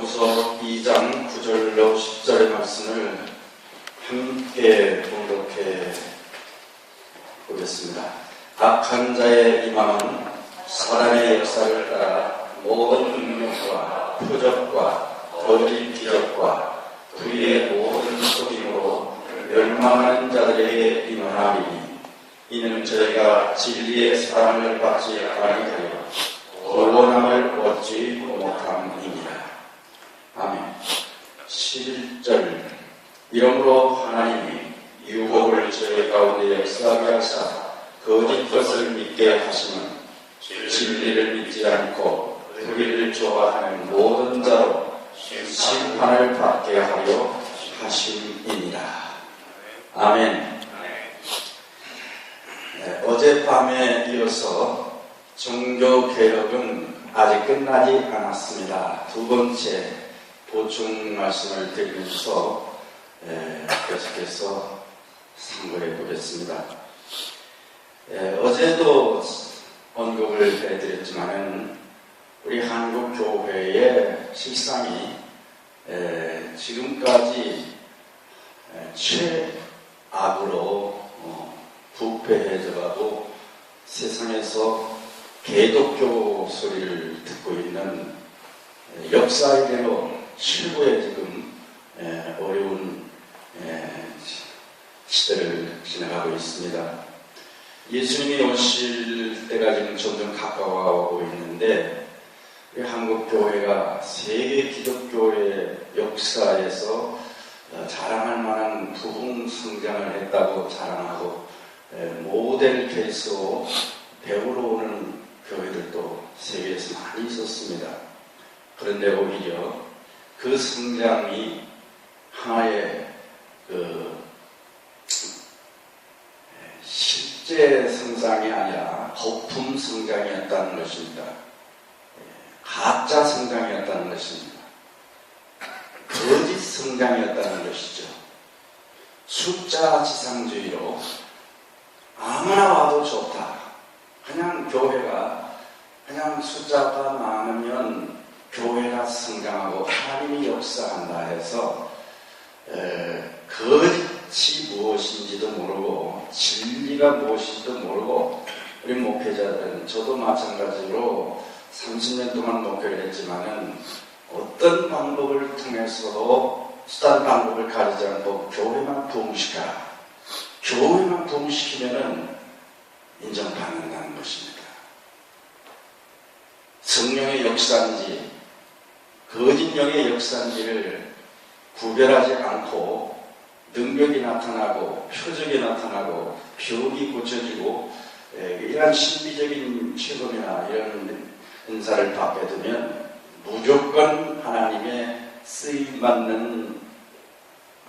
야고보서 2장 9절로 10절의 말씀을 함께 봉독해 보겠습니다. 악한 자의 임함은 사단의 역사를 따라 모든 능력과 표적과 거짓 기적과 그의 모든 속임으로 멸망하는 자들에게 임하나니 이는 저희가 진리의 사랑을 받지 아니하여 구원함을 얻지 못함이니라. 아멘. 11절. 이러므로 하나님이 유혹을 저희 가운데 역사하게 하사 거짓 것을 믿게 하시면 진리를 믿지 않고 그를 좋아하는 모든 자로 심판을 받게 하려 하심이니라. 아멘. 어젯밤에 이어서 종교개혁은 아직 끝나지 않았습니다. 두 번째 보충 말씀을 드리면서 계속해서 상고해 보겠습니다. 어제도 언급을 해드렸지만 우리 한국교회의 실상이 지금까지 최악으로 부패해져가고 세상에서 개독교 소리를 듣고 있는 역사이대로 최고의 지금 어려운 시대를 지나가고 있습니다. 예수님이 오실 때가 지금 점점 가까워오고 있는데 우리 한국교회가 세계 기독교의 역사에서 자랑할 만한 부흥 성장을 했다고 자랑하고 모델 케이스로 배우러 오는 교회들도 세계에서 많이 있었습니다. 그런데 오히려 그 성장이 하나의 실제 성장이 아니라 거품 성장이었다는 것입니다. 가짜 성장이었다는 것입니다. 거짓 성장이었다는 것이죠. 숫자 지상주의로 아무나 와도 좋다. 그냥 교회가 그냥 숫자가 많으면 교회가 성장하고 하나님이 역사한다 해서 거짓이 무엇인지도 모르고 진리가 무엇인지도 모르고 우리 목회자들은 저도 마찬가지로 30년 동안 목회를 했지만은 어떤 방법을 통해서도 수단 방법을 가리지 않고 교회만 부흥시켜라. 교회만 부흥시키면은 인정받는다는 것입니다. 성령의 역사인지 거짓 영의 역사인지를 구별하지 않고 능력이 나타나고 표적이 나타나고 병이 고쳐지고 이러한 신비적인 체험이나 이런 은사를 받게 되면 무조건 하나님의 쓰임받는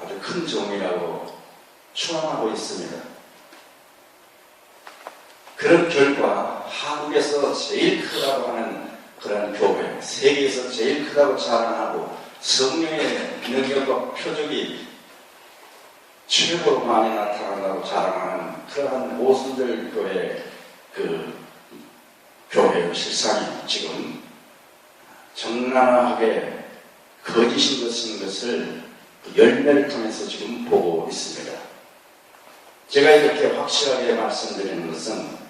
아주 큰 종이라고 추앙하고 있습니다. 그런 결과 한국에서 제일 크다고 하는 그런 교회, 세계에서 제일 크다고 자랑하고 성령의 능력과 표적이 최고로 많이 나타난다고 자랑하는 그러한 오순절 교회의 교회의 실상이 지금 적나라하게 거짓인 것을 열매를 통해서 지금 보고 있습니다. 제가 이렇게 확실하게 말씀드리는 것은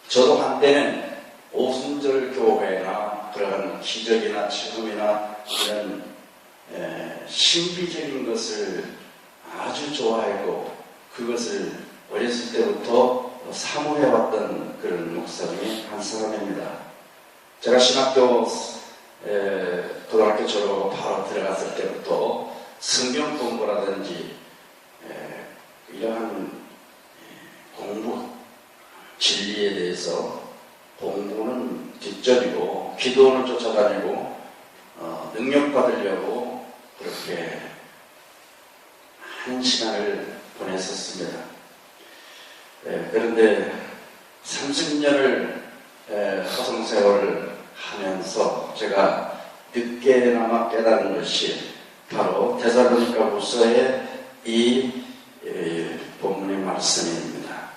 저도 한때는 오순절 교회나 그런 기적이나 체험이나 이런 신비적인 것을 아주 좋아했고 그것을 어렸을 때부터 사모해왔던 그런 목사 중에 한 사람입니다. 제가 신학교 고등학교 졸업 바로 들어갔을 때부터 성경 공부라든지 이러한 공부, 진리에 대해서 공부는 뒷전이고 기도를 쫓아다니고 능력 받으려고 그렇게 한 시간을 보냈었습니다. 그런데 30년을 화성세월을 하면서 제가 늦게나마 깨달은 것이 바로 데살로니가후서의 이 본문의 말씀입니다.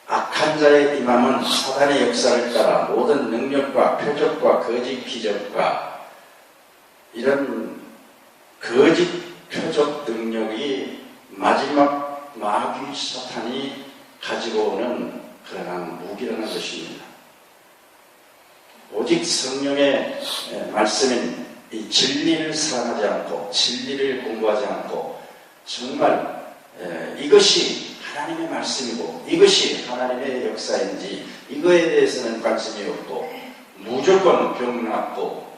악한 자의 임함은 사단의 역사를 따라 모든 능력과 표적과 거짓 기적과 이런 거짓 표적 능력이 마지막 마귀 사탄이 가지고 오는 그러한 무기라는 것입니다. 오직 성령의 말씀인 이 진리를 사랑하지 않고 진리를 공부하지 않고 정말 이것이 하나님의 말씀이고 이것이 하나님의 역사인지 이거에 대해서는 관심이 없고 무조건 병 낫고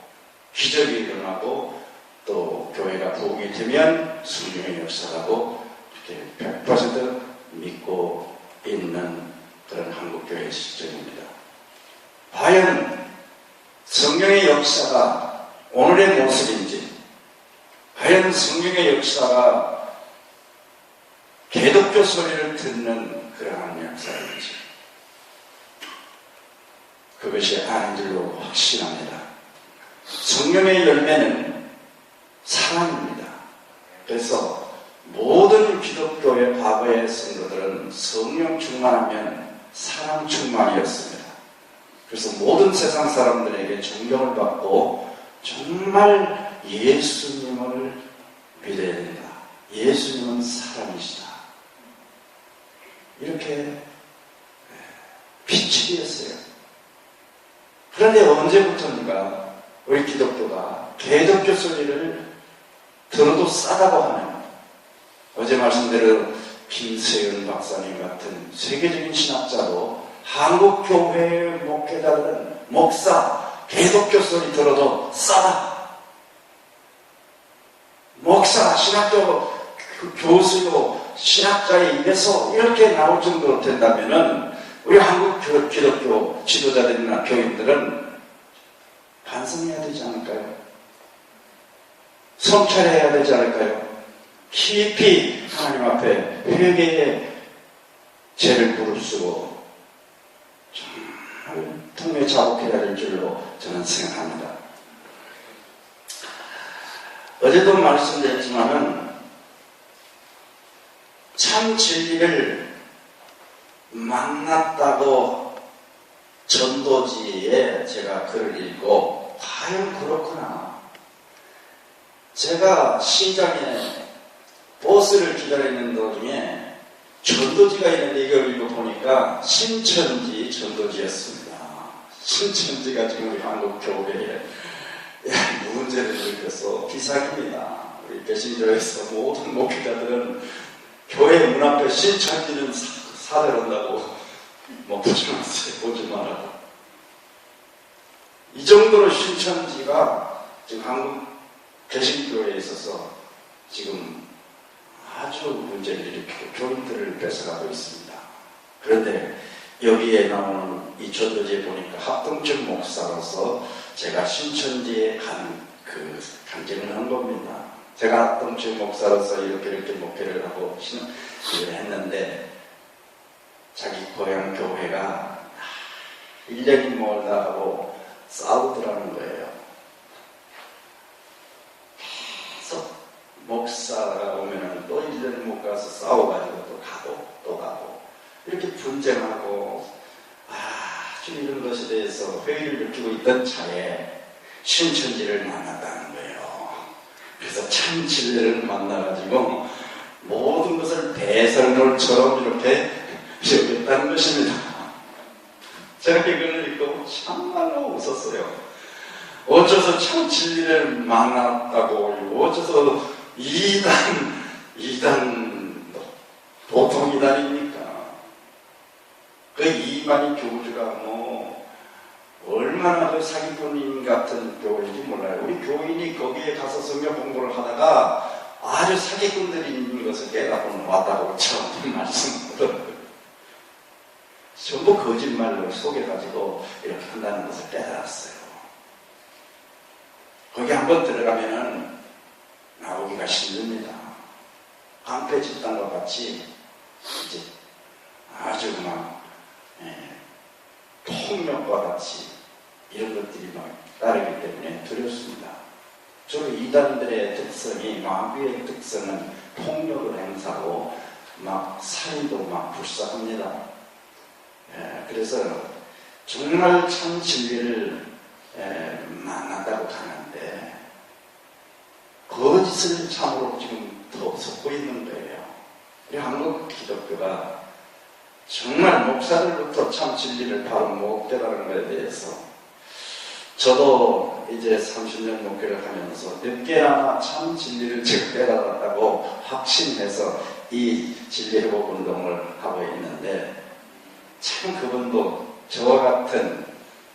기적이 일어나고 또 교회가 부흥이 되면 성령의 역사라고 이렇게 100% 믿고 있는 그런 한국교회의 실정입니다. 과연 성령의 역사가 오늘의 모습인지, 과연 성령의 역사가 개독교 소리를 듣는 그러한 역사인지, 그것이 아닌 줄로 확신합니다. 성령의 열매는 사랑입니다. 그래서 모든 기독교의 과거의 성도들은 성령 충만하면 사랑 충만이었습니다. 그래서 모든 세상 사람들에게 존경을 받고 정말 예수님을 믿어야 된다. 예수님은 사랑이시다. 이렇게 빛이 되었어요. 그런데 언제부터인가 우리 기독교가 개독교 소리를 들어도 싸다고 하는, 어제 말씀대로 김세윤 박사님 같은 세계적인 신학자도 한국교회의 목회자들은 목사, 개독교 소리 들어도 싸다. 목사, 신학교 교수요, 신학자의 입에서 이렇게 나올 정도로 된다면은 우리 한국 기독교 지도자들이나 교인들은 반성해야 되지 않을까요? 성찰해야 되지 않을까요? 깊이 하나님 앞에 회개의 죄를 무릅쓰고 정말 통에 자복해야 될 줄로 저는 생각합니다. 어제도 말씀드렸지만은 참 진리를 만났다고 전도지에 제가 글을 읽고 과연 그렇구나. 제가 시장에 버스를 기다리는 도중에 전도지가 있는데 이걸 읽어보니까 신천지 전도지였습니다. 신천지가 지금 우리 한국 교회에 문제를 일으켜서 비상입니다. 우리 개신교에서 모든 목회자들은 교회 문 앞에 신천지는 사들한다고 보지 마세요. 보지 말라고. 이 정도로 신천지가 지금 한국 개신교회에 있어서 지금 아주 문제를 일으키고 교인들을 뺏어가고 있습니다. 그런데 여기에 나오는 이 전도지에 보니까 합동적 목사로서 제가 신천지에 간증을 한 겁니다. 제가 합동적 목사로서 이렇게 목회를 하고 일을 했는데 자기 고향 교회가 1년이 멀다 하고 싸우더라는 거예요. 계속 목사가 오면은 또 1년 못 가서 싸워가지고 또 가고 이렇게 분쟁하고 아주 이런 것에 대해서 회의를 느끼고 있던 차에 신천지를 만났다는 거예요. 그래서 참 진리를 만나가지고 모든 것을 배설물처럼 이렇게 여겼다는 것입니다. 제가 이걸 읽고 참말로 웃었어요. 어째서 참 진리를 만났다고, 어째서 이단 보통 이단입니까? 그 이만희 교주가 얼마나 그 사기꾼인 같은 교회인지 몰라요. 우리 교인이 거기에 가서 성경 공부를 하다가 아주 사기꾼들이 있는 것을 깨닫고 왔다고 처음 말씀하더라고요. 전부 거짓말로 속여가지고 이렇게 한다는 것을 깨달았어요. 거기 한번 들어가면은 나오기가 힘듭니다. 깡패 집단과 같이 이제 아주 폭력과 같이 이런 것들이 따르기 때문에 두렵습니다. 주로 이단들의 특성이, 마귀의 특성은 폭력을 행사하고 살인도 불사합니다. 그래서 정말 참 진리를 만났다고 하는데 거짓을 참으로 지금 더 섞고 있는 거예요. 우리 한국 기독교가 정말 목사들부터 참 진리를 바로 못 깨달은 것에 대해서 저도 이제 30년 목회를 하면서 몇 개나 참 진리를 제가 깨달았다고 확신해서 이 진리회복 운동을 하고 있는데, 참 그분도 저와 같은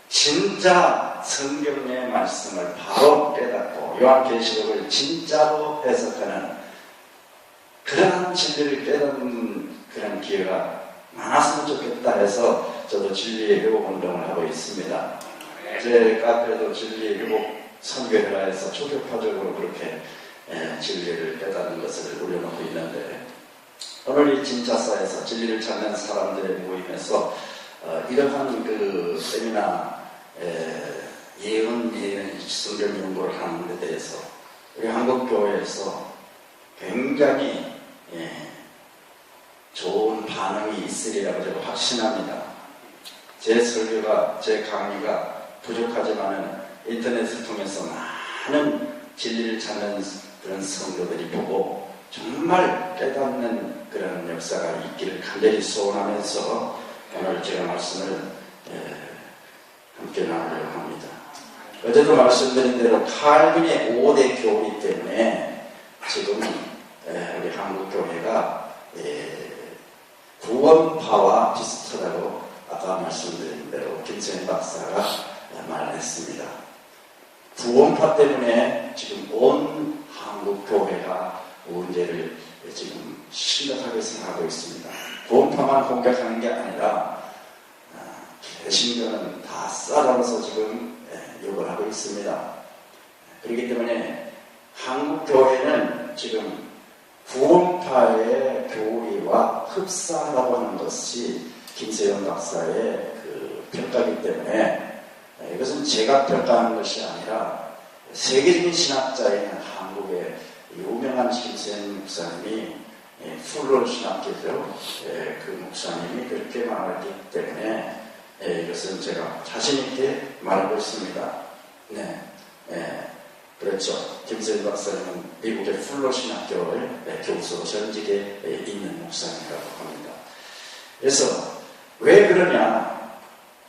진짜 성경의 말씀을 바로 깨닫고 요한계시록을 진짜로 해석하는 그런 진리를 깨닫는 그런 기회가 많았으면 좋겠다 해서 저도 진리의 회복 운동을 하고 있습니다. 제 카페도 진리의 회복 선교회라 해서 초교파적으로 그렇게 진리를 깨닫는 것을 올려놓고 있는데, 오늘 이 진짜사에서 진리를 찾는 사람들의 모임에서 이러한 그 세미나 예언 성경 연구를 하는 데 대해서 우리 한국교회에서 굉장히 좋은 반응이 있으리라고 제가 확신합니다. 제 설교가, 제 강의가 부족하지만은 인터넷을 통해서 많은 진리를 찾는 그런 성도들이 보고 정말 깨닫는 그런 역사가 있기를 간절히 소원하면서 오늘 제가 말씀을 함께 나누려고 합니다. 어제도 말씀드린 대로 칼빈의 5대 교리 때문에 지금 우리 한국교회가 구원파와 비슷하다고 아까 말씀드린 대로 김세현 박사가 말했습니다. 구원파 때문에 지금 온 한국교회가 문제를 지금 심각하게 생각하고 있습니다. 구원파만 공격하는 게 아니라 개신교는 다 싸잡아서 지금 욕을 하고 있습니다. 그렇기 때문에 한국교회는 지금 구원파의 교리와 흡사하다고 하는 것이 김세현 박사의 그 평가이기 때문에 이것은 제가 평가하는 것이 아니라 세계적인 신학자인 한국의 유명한 김세현 목사님이 풀로 신학교죠. 그 목사님이 그렇게 말하기 때문에 이것은 제가 자신있게 말하고 있습니다. 그렇죠. 김세현 박사님은 미국의 풀로 신학교의 교수 전직에 있는 목사님이라고 합니다. 그래서 왜 그러냐?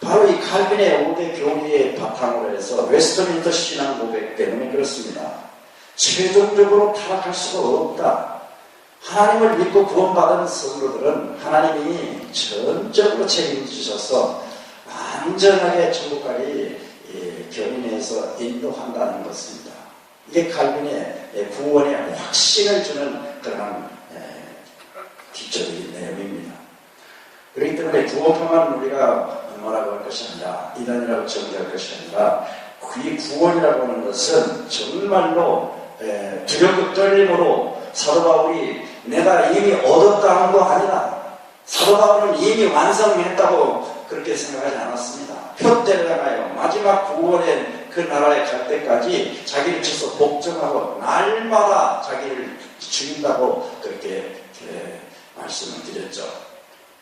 바로 이 칼빈의 5대 교리의 바탕으로 해서 웨스트민스터 신앙 고백 때문에 그렇습니다. 최종적으로 타락할 수가 없다. 하나님을 믿고 구원받은 성도들은 하나님이 전적으로 책임지셔서 안전하게 천국까지 견인해서 인도한다는 것입니다. 이게 칼빈의 구원의 확신을 주는 그런 기초적인 내용입니다. 그렇기 때문에 구원파만 우리가 뭐라고 할 것이 아니라 이단이라고 정의할 것이 아니라 이 구원이라고 하는 것은 정말로 두렵고 떨림으로 사도 바울이 내가 이미 얻었다는 거 아니라 사도 바울은 이미 완성했다고 그렇게 생각하지 않았습니다. 표대를 향하여 마지막 구원의 그 나라에 갈 때까지 자기를 쳐서 복종하고 날마다 자기를 죽인다고 그렇게 말씀을 드렸죠.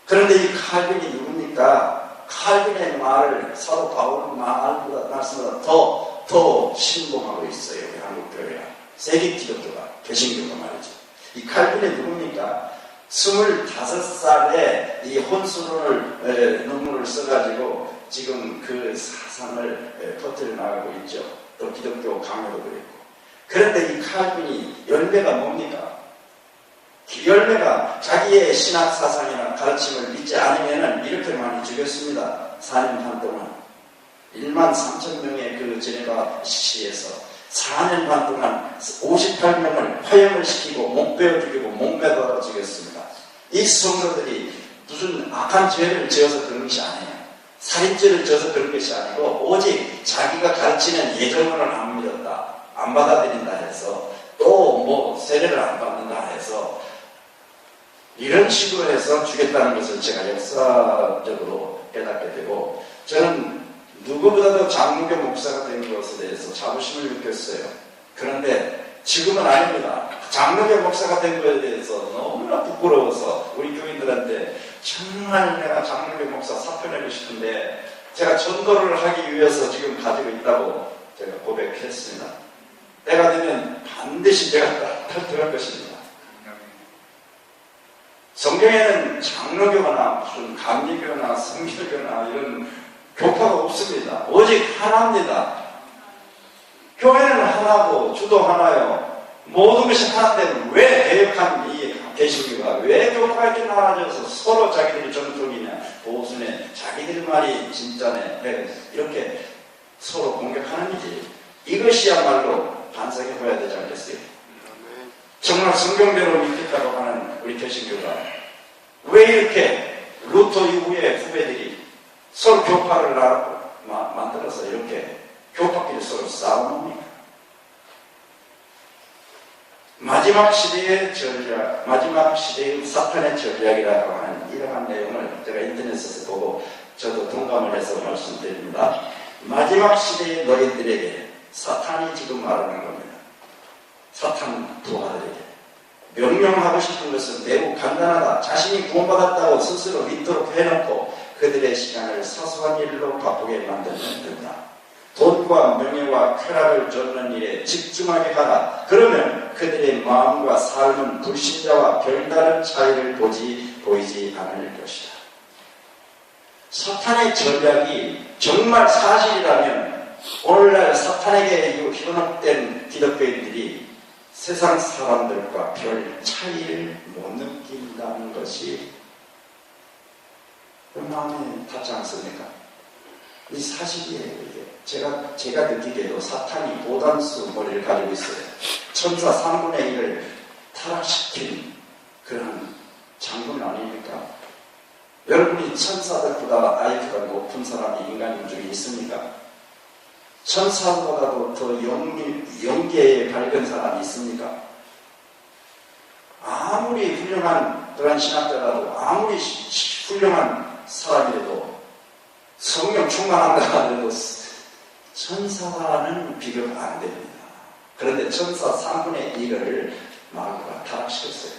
그런데 이 칼빈이 누굽니까? 칼빈의 말을 사도 바울 말씀보다 더 신봉하고 있어요. 우리 한국교회가. 세계 기독교가, 개신교가 말이죠. 이 칼빈이 누굽니까? 25살에 이 혼수론을 논문을 써가지고 지금 그 사상을 퍼뜨려 나가고 있죠. 또 기독교 강요도 그랬고. 그런데 이 칼빈이 열매가 뭡니까? 열매가 자기의 신학 사상이나 가르침을 믿지 않으면 이렇게 많이 죽였습니다. 4년 반 동안 13,000명의 그 제네바 시에서 4년 반 동안 58명을 화형을 시키고 목베어 죽이고 목매달아 죽였습니다. 이 성도들이 무슨 악한 죄를 지어서 그런 것이 아니에요. 살인죄를 지어서 그런 것이 아니고 오직 자기가 가르치는 예정론을 안 믿었다, 안 받아들인다 해서 또 뭐 세례를 안 받는다 해서 이런 식으로 해서 죽였다는 것을 제가 역사적으로 깨닫게 되고, 저는 누구보다도 장로교 목사가 된 것에 대해서 자부심을 느꼈어요. 그런데 지금은 아닙니다. 장로교 목사가 된 것에 대해서 너무나 부끄러워서 우리 교인들한테 정말 내가 장로교 목사 사표내고 싶은데 제가 전도를 하기 위해서 지금 가지고 있다고 제가 고백했습니다. 때가 되면 반드시 내가 탈퇴할 것입니다. 성경에는 장로교나 무슨 감리교나 성결교나 이런 교파가 없습니다. 오직 하나입니다. 교회는 하나고 주도 하나요. 모든 것이 하나인데 왜 개혁한 이 개신교가 왜 교파가 이렇게 나눠져서 서로 자기들이 정통이냐 보수네 자기들 말이 진짜네 이렇게 서로 공격하는지 이것이야말로 반성해 봐야 되지 않겠어요? 정말 성경대로 믿겠다고 하는 우리 개신교가 왜 이렇게 루터 이후에 후배들이 서로 교파를 만들어서 이렇게 교파끼리 서로 싸우는입니까? 마지막 시대의 전략, 마지막 시대의 사탄의 전략이라고 하는 이러한 내용을 제가 인터넷에서 보고 저도 동감을 해서 말씀드립니다. 마지막 시대의 너희들에게 사탄이 지금 말하는 겁니다. 사탄 부하들에게 명령하고 싶은 것은 매우 간단하다. 자신이 구원받았다고 스스로 믿도록 해놓고 그들의 시간을 사소한 일로 바쁘게 만들면 된다. 돈과 명예와 쾌락을 쫓는 일에 집중하게 하라. 그러면 그들의 마음과 삶은 불신자와 별다른 차이를 보이지 않을 것이다. 사탄의 전략이 정말 사실이라면 오늘날 사탄에게 현혹된 기독교인들이 세상 사람들과 별 차이를 못 느낀다는 것이 마음에 닿지 않습니까? 이 사실이에요. 이게 제가 느끼기에도 사탄이 보단수 머리를 가지고 있어요. 천사 3분의 1을 타락시킨 그런 장군 아닙니까? 여러분이 천사들보다 IQ가 높은 사람이 인간 중에 있습니까? 천사보다도 더 영계에 밝은 사람이 있습니까? 아무리 훌륭한 그런 신학자라도 아무리 훌륭한 사람이라도 성령 충만한다 하더라도 천사와는 비교가 안 됩니다. 그런데 천사 3분의 1을 마귀가 타락시켰어요.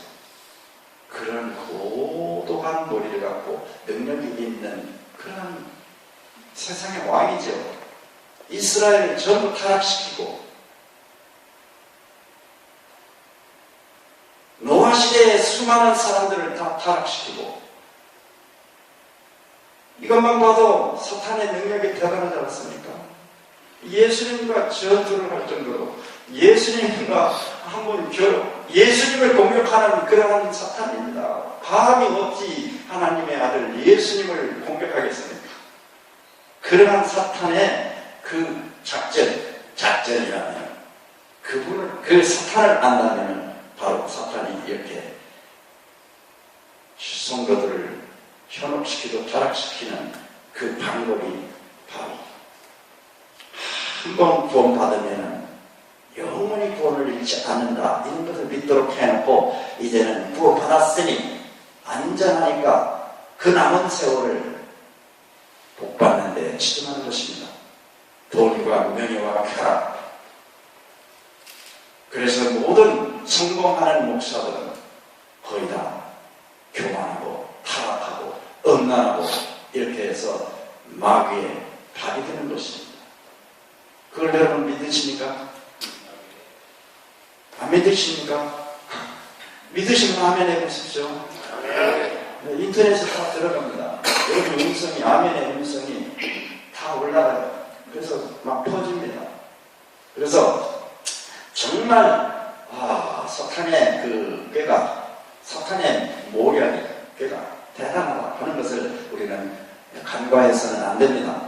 그런 고도한 머리를 갖고 능력이 있는 그런 세상의 왕이죠. 이스라엘을 전부 타락시키고 노아 시대에 수많은 사람들을 다 타락시키고 이것만 봐도 사탄의 능력이 대단하지 않습니까? 예수님과 전투를 할 정도로 예수님과 한번 예수님을 공격하는 그러한 사탄입니다. 감히 어찌 하나님의 아들 예수님을 공격하겠습니까? 그러한 사탄의 그 작전이라면 그 사탄을 안다면 바로 사탄이 이렇게 성도들을 현혹시키고 타락시키는 그 방법이 바로 한 번 구원받으면 영원히 구원을 잃지 않는다 이런 것을 믿도록 해놓고 이제는 구원받았으니 안전하니까 그 남은 세월을 복받는 데 치중하는 것입니다. 돈과 명예와 쾌락. 그래서 모든 성공하는 목사들은 거의 다 교만하고 타락하고 음란하고 이렇게 해서 마귀의 밥이 되는 것입니다. 그걸 여러분 믿으십니까? 안 믿으십니까? 믿으시면 아멘 해보십시오. 인터넷에 다 들어갑니다. 여러분 음성이 아멘의 음성이 다 올라가요. 그래서 막 퍼집니다. 그래서 정말 사탄의 그 꾀가 사탄의 모략이 꾀가 대단하다 하는 것을 우리는 간과해서는 안 됩니다.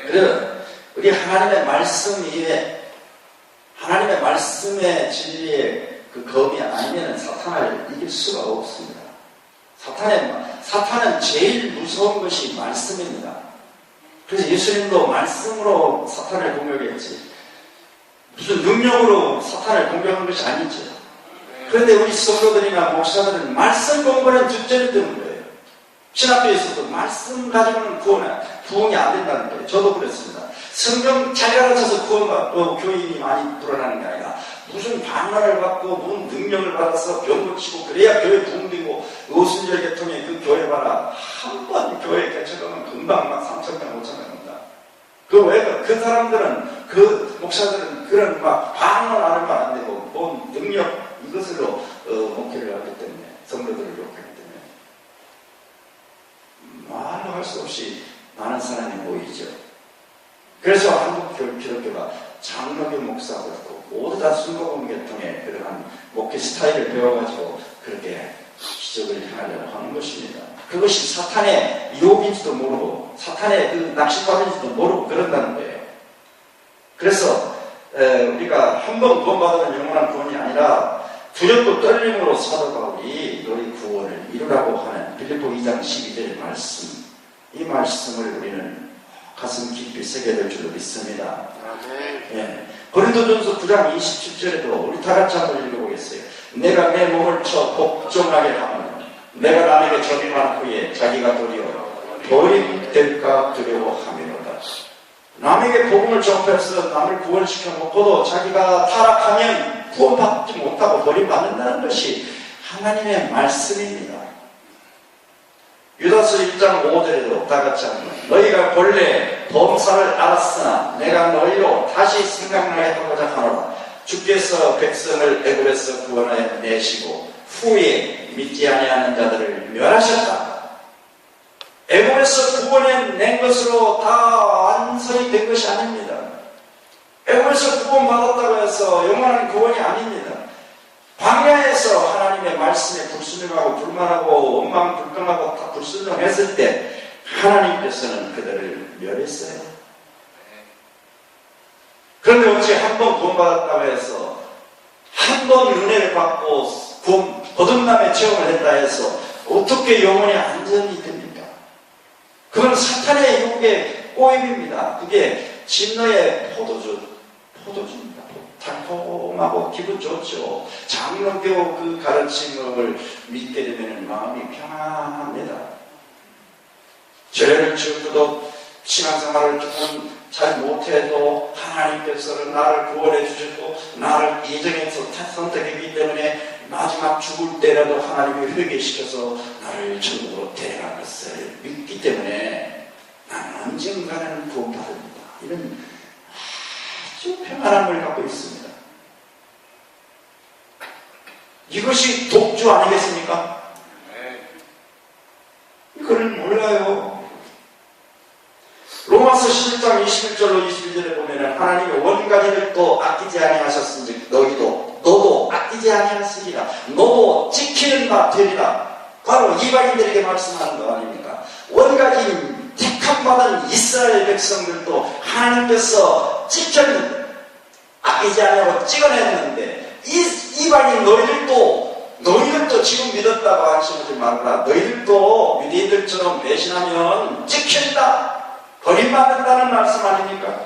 그래서 우리 하나님의 말씀 위에 하나님의 말씀의 진리의 그 검이 아니면 사탄을 이길 수가 없습니다. 사탄은 제일 무서운 것이 말씀입니다. 그래서 예수님도 말씀으로 사탄을 공격했지 무슨 능력으로 사탄을 공격한 것이 아니죠. 그런데 우리 성도들이나 목사들은 말씀 공부는 뒷전이 되는 거예요. 신학교에서도 말씀 가지고는 구원이 안 된다는 거예요. 저도 그랬습니다. 성경 잘 가르쳐서 구원받고 교인이 많이 불어나는 게 아니라 무슨 방언을 받고 무슨 능력을 받아서 병 고치고 그래야 교회 부흥되고 오순절 계통에 그 교회 봐라. 한 번 교회 개척하면 금방 막 3,000명 5,000명 온다. 그 사람들은 그 목사들은 그런 막 반응을 안 하면 안 되고 본 능력 이것으로 목회를 하기 때문에 성도들을 욕하기 때문에 말로 할 수 없이 많은 사람이 모이죠. 그래서 한국 기독교가 장로교 목사들도 모두 다 순복음 계통의 그러한 목회 스타일을 배워가지고 그렇게 기적을 행하려고 하는 것입니다. 그것이 사탄의 유혹인지도 모르고 사탄의 그 낚시밥인지도 모르고 그런다는 거예요. 그래서 우리가 한 번 구원받으면 영원한 구원이 아니라 두렵고 떨림으로 사도 바울이 너희 구원을 이루라고 하는 빌립보 2장 12절의 말씀, 이 말씀을 우리는 가슴 깊이 새겨야 될 줄로 믿습니다. 예. 고린도전서 9장 27절에도 우리 다 같이 한번 읽어보겠어요. 내가 내 몸을 쳐 복종하게 하면 내가 남에게 전임한 후에 자기가 도리어 버림될까 두려워함이로다. 남에게 복음을 전파해서 남을 구원시켜 놓고도 자기가 타락하면 구원받지 못하고 버림받는다는 것이 하나님의 말씀입니다. 유다서 1장 5절에도 다 같이 합니다. 너희가 본래 범사를 알았으나 내가 너희로 다시 생각나게 하고자 하노라. 주께서 백성을 애굽에서 구원하여 내시고 후에 믿지 아니하는 자들을 멸하셨다. 애굽에서 구원해 낸 것으로 다 완성이 된 것이 아닙니다. 애굽에서 구원받았다고 해서 영원한 구원이 아닙니다. 광야에서 하나님의 말씀에 불순종하고 불만하고 원망불평하고 다 불순종했을 때 하나님께서는 그들을 멸했어요. 그런데 어찌 한 번 구원받았다고 해서 한 번 은혜를 받고 거듭남의 체험을 했다 해서 어떻게 영원히 안전이 됩니까? 그건 사탄의 유혹의 꼬임입니다. 그게 진노의 포도주입니다. 달콤하고 기분 좋죠. 장로교 그 가르침을 믿게 되면 마음이 평안합니다. 죄를 지어도 신앙생활을 조금 잘 못해도 하나님께서는 나를 구원해 주셨고 나를 예정해서 선택했기 때문에 마지막 죽을 때라도 하나님이 회개시켜서 나를 천국으로 데려갈 것을 믿기 때문에 나는 언젠가는 구원받습니다. 이런 아주 평안함을 갖고 있습니다. 이것이 독주 아니겠습니까? 이거는 몰라요. 로마서 11장 21절로 22절에 보면 하나님이 원가지를 또 아끼지 아니하셨은즉 너도 아끼지 아니하시리라. 너도 지키는 바 되리라. 바로 이방인들에게 말씀하는 거 아닙니까? 원가지 택함받은 이스라엘 백성들도 하나님께서 아끼지 않냐고 찍어냈는데 이방인 너희들도 지금 믿었다고 하시지 말아라. 너희들도 유대인들처럼 배신하면 찍힌다. 버림받는다는 말씀 아닙니까?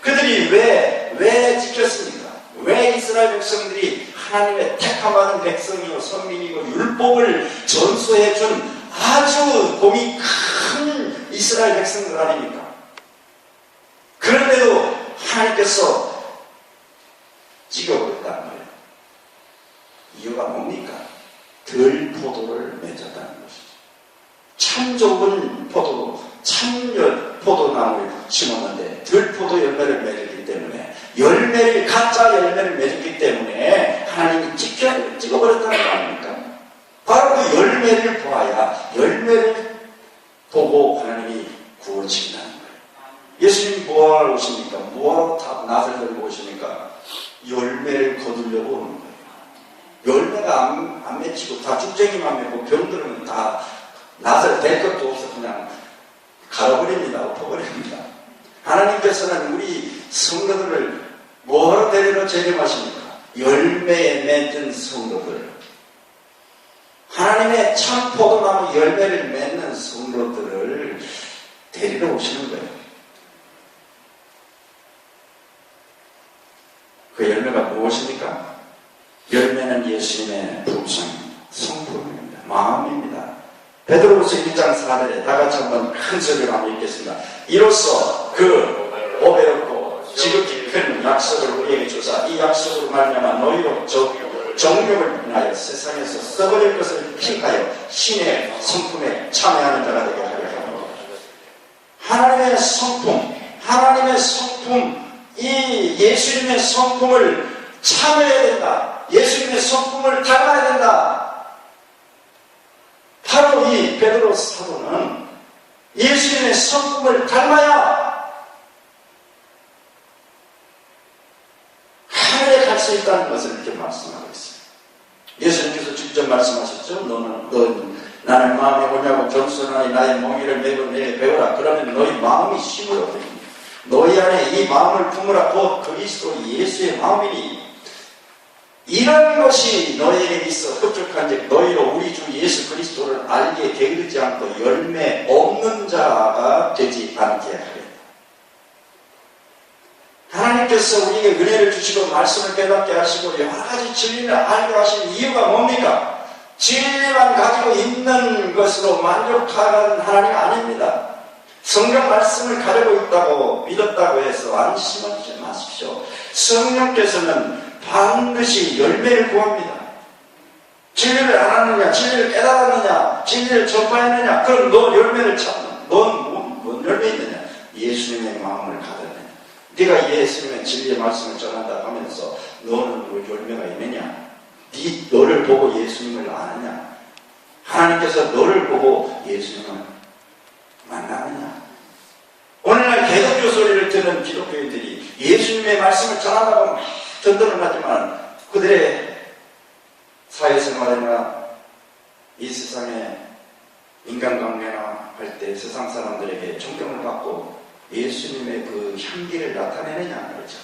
그들이 왜 찍혔습니까? 왜 이스라엘 백성들이 하나님의 택함받은 백성이고 선민이고 율법을 전수해준 아주 공이 큰 이스라엘 백성들 아닙니까? 그런데도 하나님께서 찍어버렸다는 거예요. 이유가 뭡니까? 덜 포도를 맺었다는 것이죠. 참 좋은 포도나무를 심었는데 덜 포도 열매를 맺었기 때문에 가짜 열매를 맺었기 때문에 하나님이 찍어버렸다는 거 아닙니까? 바로 그 열매를 보아야 열매를 보고 하나님이 구원시킨다는 거예요. 예수님이 뭐하러 오십니까? 뭐하러 낫을 들고 오십니까? 열매를 거두려고 오는 거예요. 열매가 안 맺히고 다 쭉쟁이만 맺고 병들으면 다 낫을 댈 것도 없어 그냥 갈아버립니다. 엎어버립니다. 하나님께서는 우리 성도들을 뭐하러 데리러 재림하십니까? 열매에 맺은 성도들, 하나님의 참 포도나무 열매를 맺는 성도들을 데리러 오시는 거예요. 그 열매가 무엇입니까? 열매는 예수님의 품성입니다. 성품입니다. 마음입니다. 베드로후서 1장 4절에 다 같이 한번 큰 소리로 한번 읽겠습니다. 이로써 그 보배롭고 지극히 큰 약속을 우리에게 주사 이 약속으로 말미암아 너희로 정욕을 인하여 세상에서 썩어질 것을 픽하여 신의 성품에 참여하는 자가 되게 하려 합니다. 하나님의 성품, 이 예수님의 성품을 참여해야 된다. 예수님의 성품을 닮아야 된다. 바로 이 베드로 사도는 예수님의 성품을 닮아야 하늘에 갈 수 있다는 것을 이렇게 말씀하고 있어요. 예수님께서 직접 말씀하셨죠. 너는 나는 마음이 오냐고 겸손하니 나의 몽이를 매고 내게 배우라. 그러면 너희 마음이 힘을 얻으니 너희 안에 이 마음을 품으라. 곧 그리스도 예수의 마음이니 이런 것이 너희에게 있어 흡족한즉 너희로 우리 주 예수 그리스도를 알게 게으르지 않고 열매 없는 자가 되지 않게 하겠다. 하나님께서 우리에게 은혜를 주시고 말씀을 깨닫게 하시고 여러 가지 진리를 알게 하신 이유가 뭡니까? 진리만 가지고 있는 것으로 만족하는 하나님 아닙니다. 성경 말씀을 가지고 있다고 믿었다고 해서 안심하지 마십시오. 성령께서는 반드시 열매를 구합니다. 진리를 알았느냐, 진리를 깨달았느냐, 진리를 전파했느냐, 그럼 너 열매를 찾는, 넌 뭔 열매 있느냐? 예수님의 마음을 가졌느냐? 네가 예수님의 진리의 말씀을 전한다 하면서 너는 뭐 열매가 있느냐? 너를 보고 예수님을 아느냐? 하나님께서 너를 보고 예수님을 만나느냐? 오늘날 개독교 소리를 듣는 기독교인들이 예수님의 말씀을 전한다고 막 전도를 하지만 그들의 사회생활이나 이 세상의 인간관계나 할 때 세상 사람들에게 존경을 받고 예수님의 그 향기를 나타내느냐 그렇죠.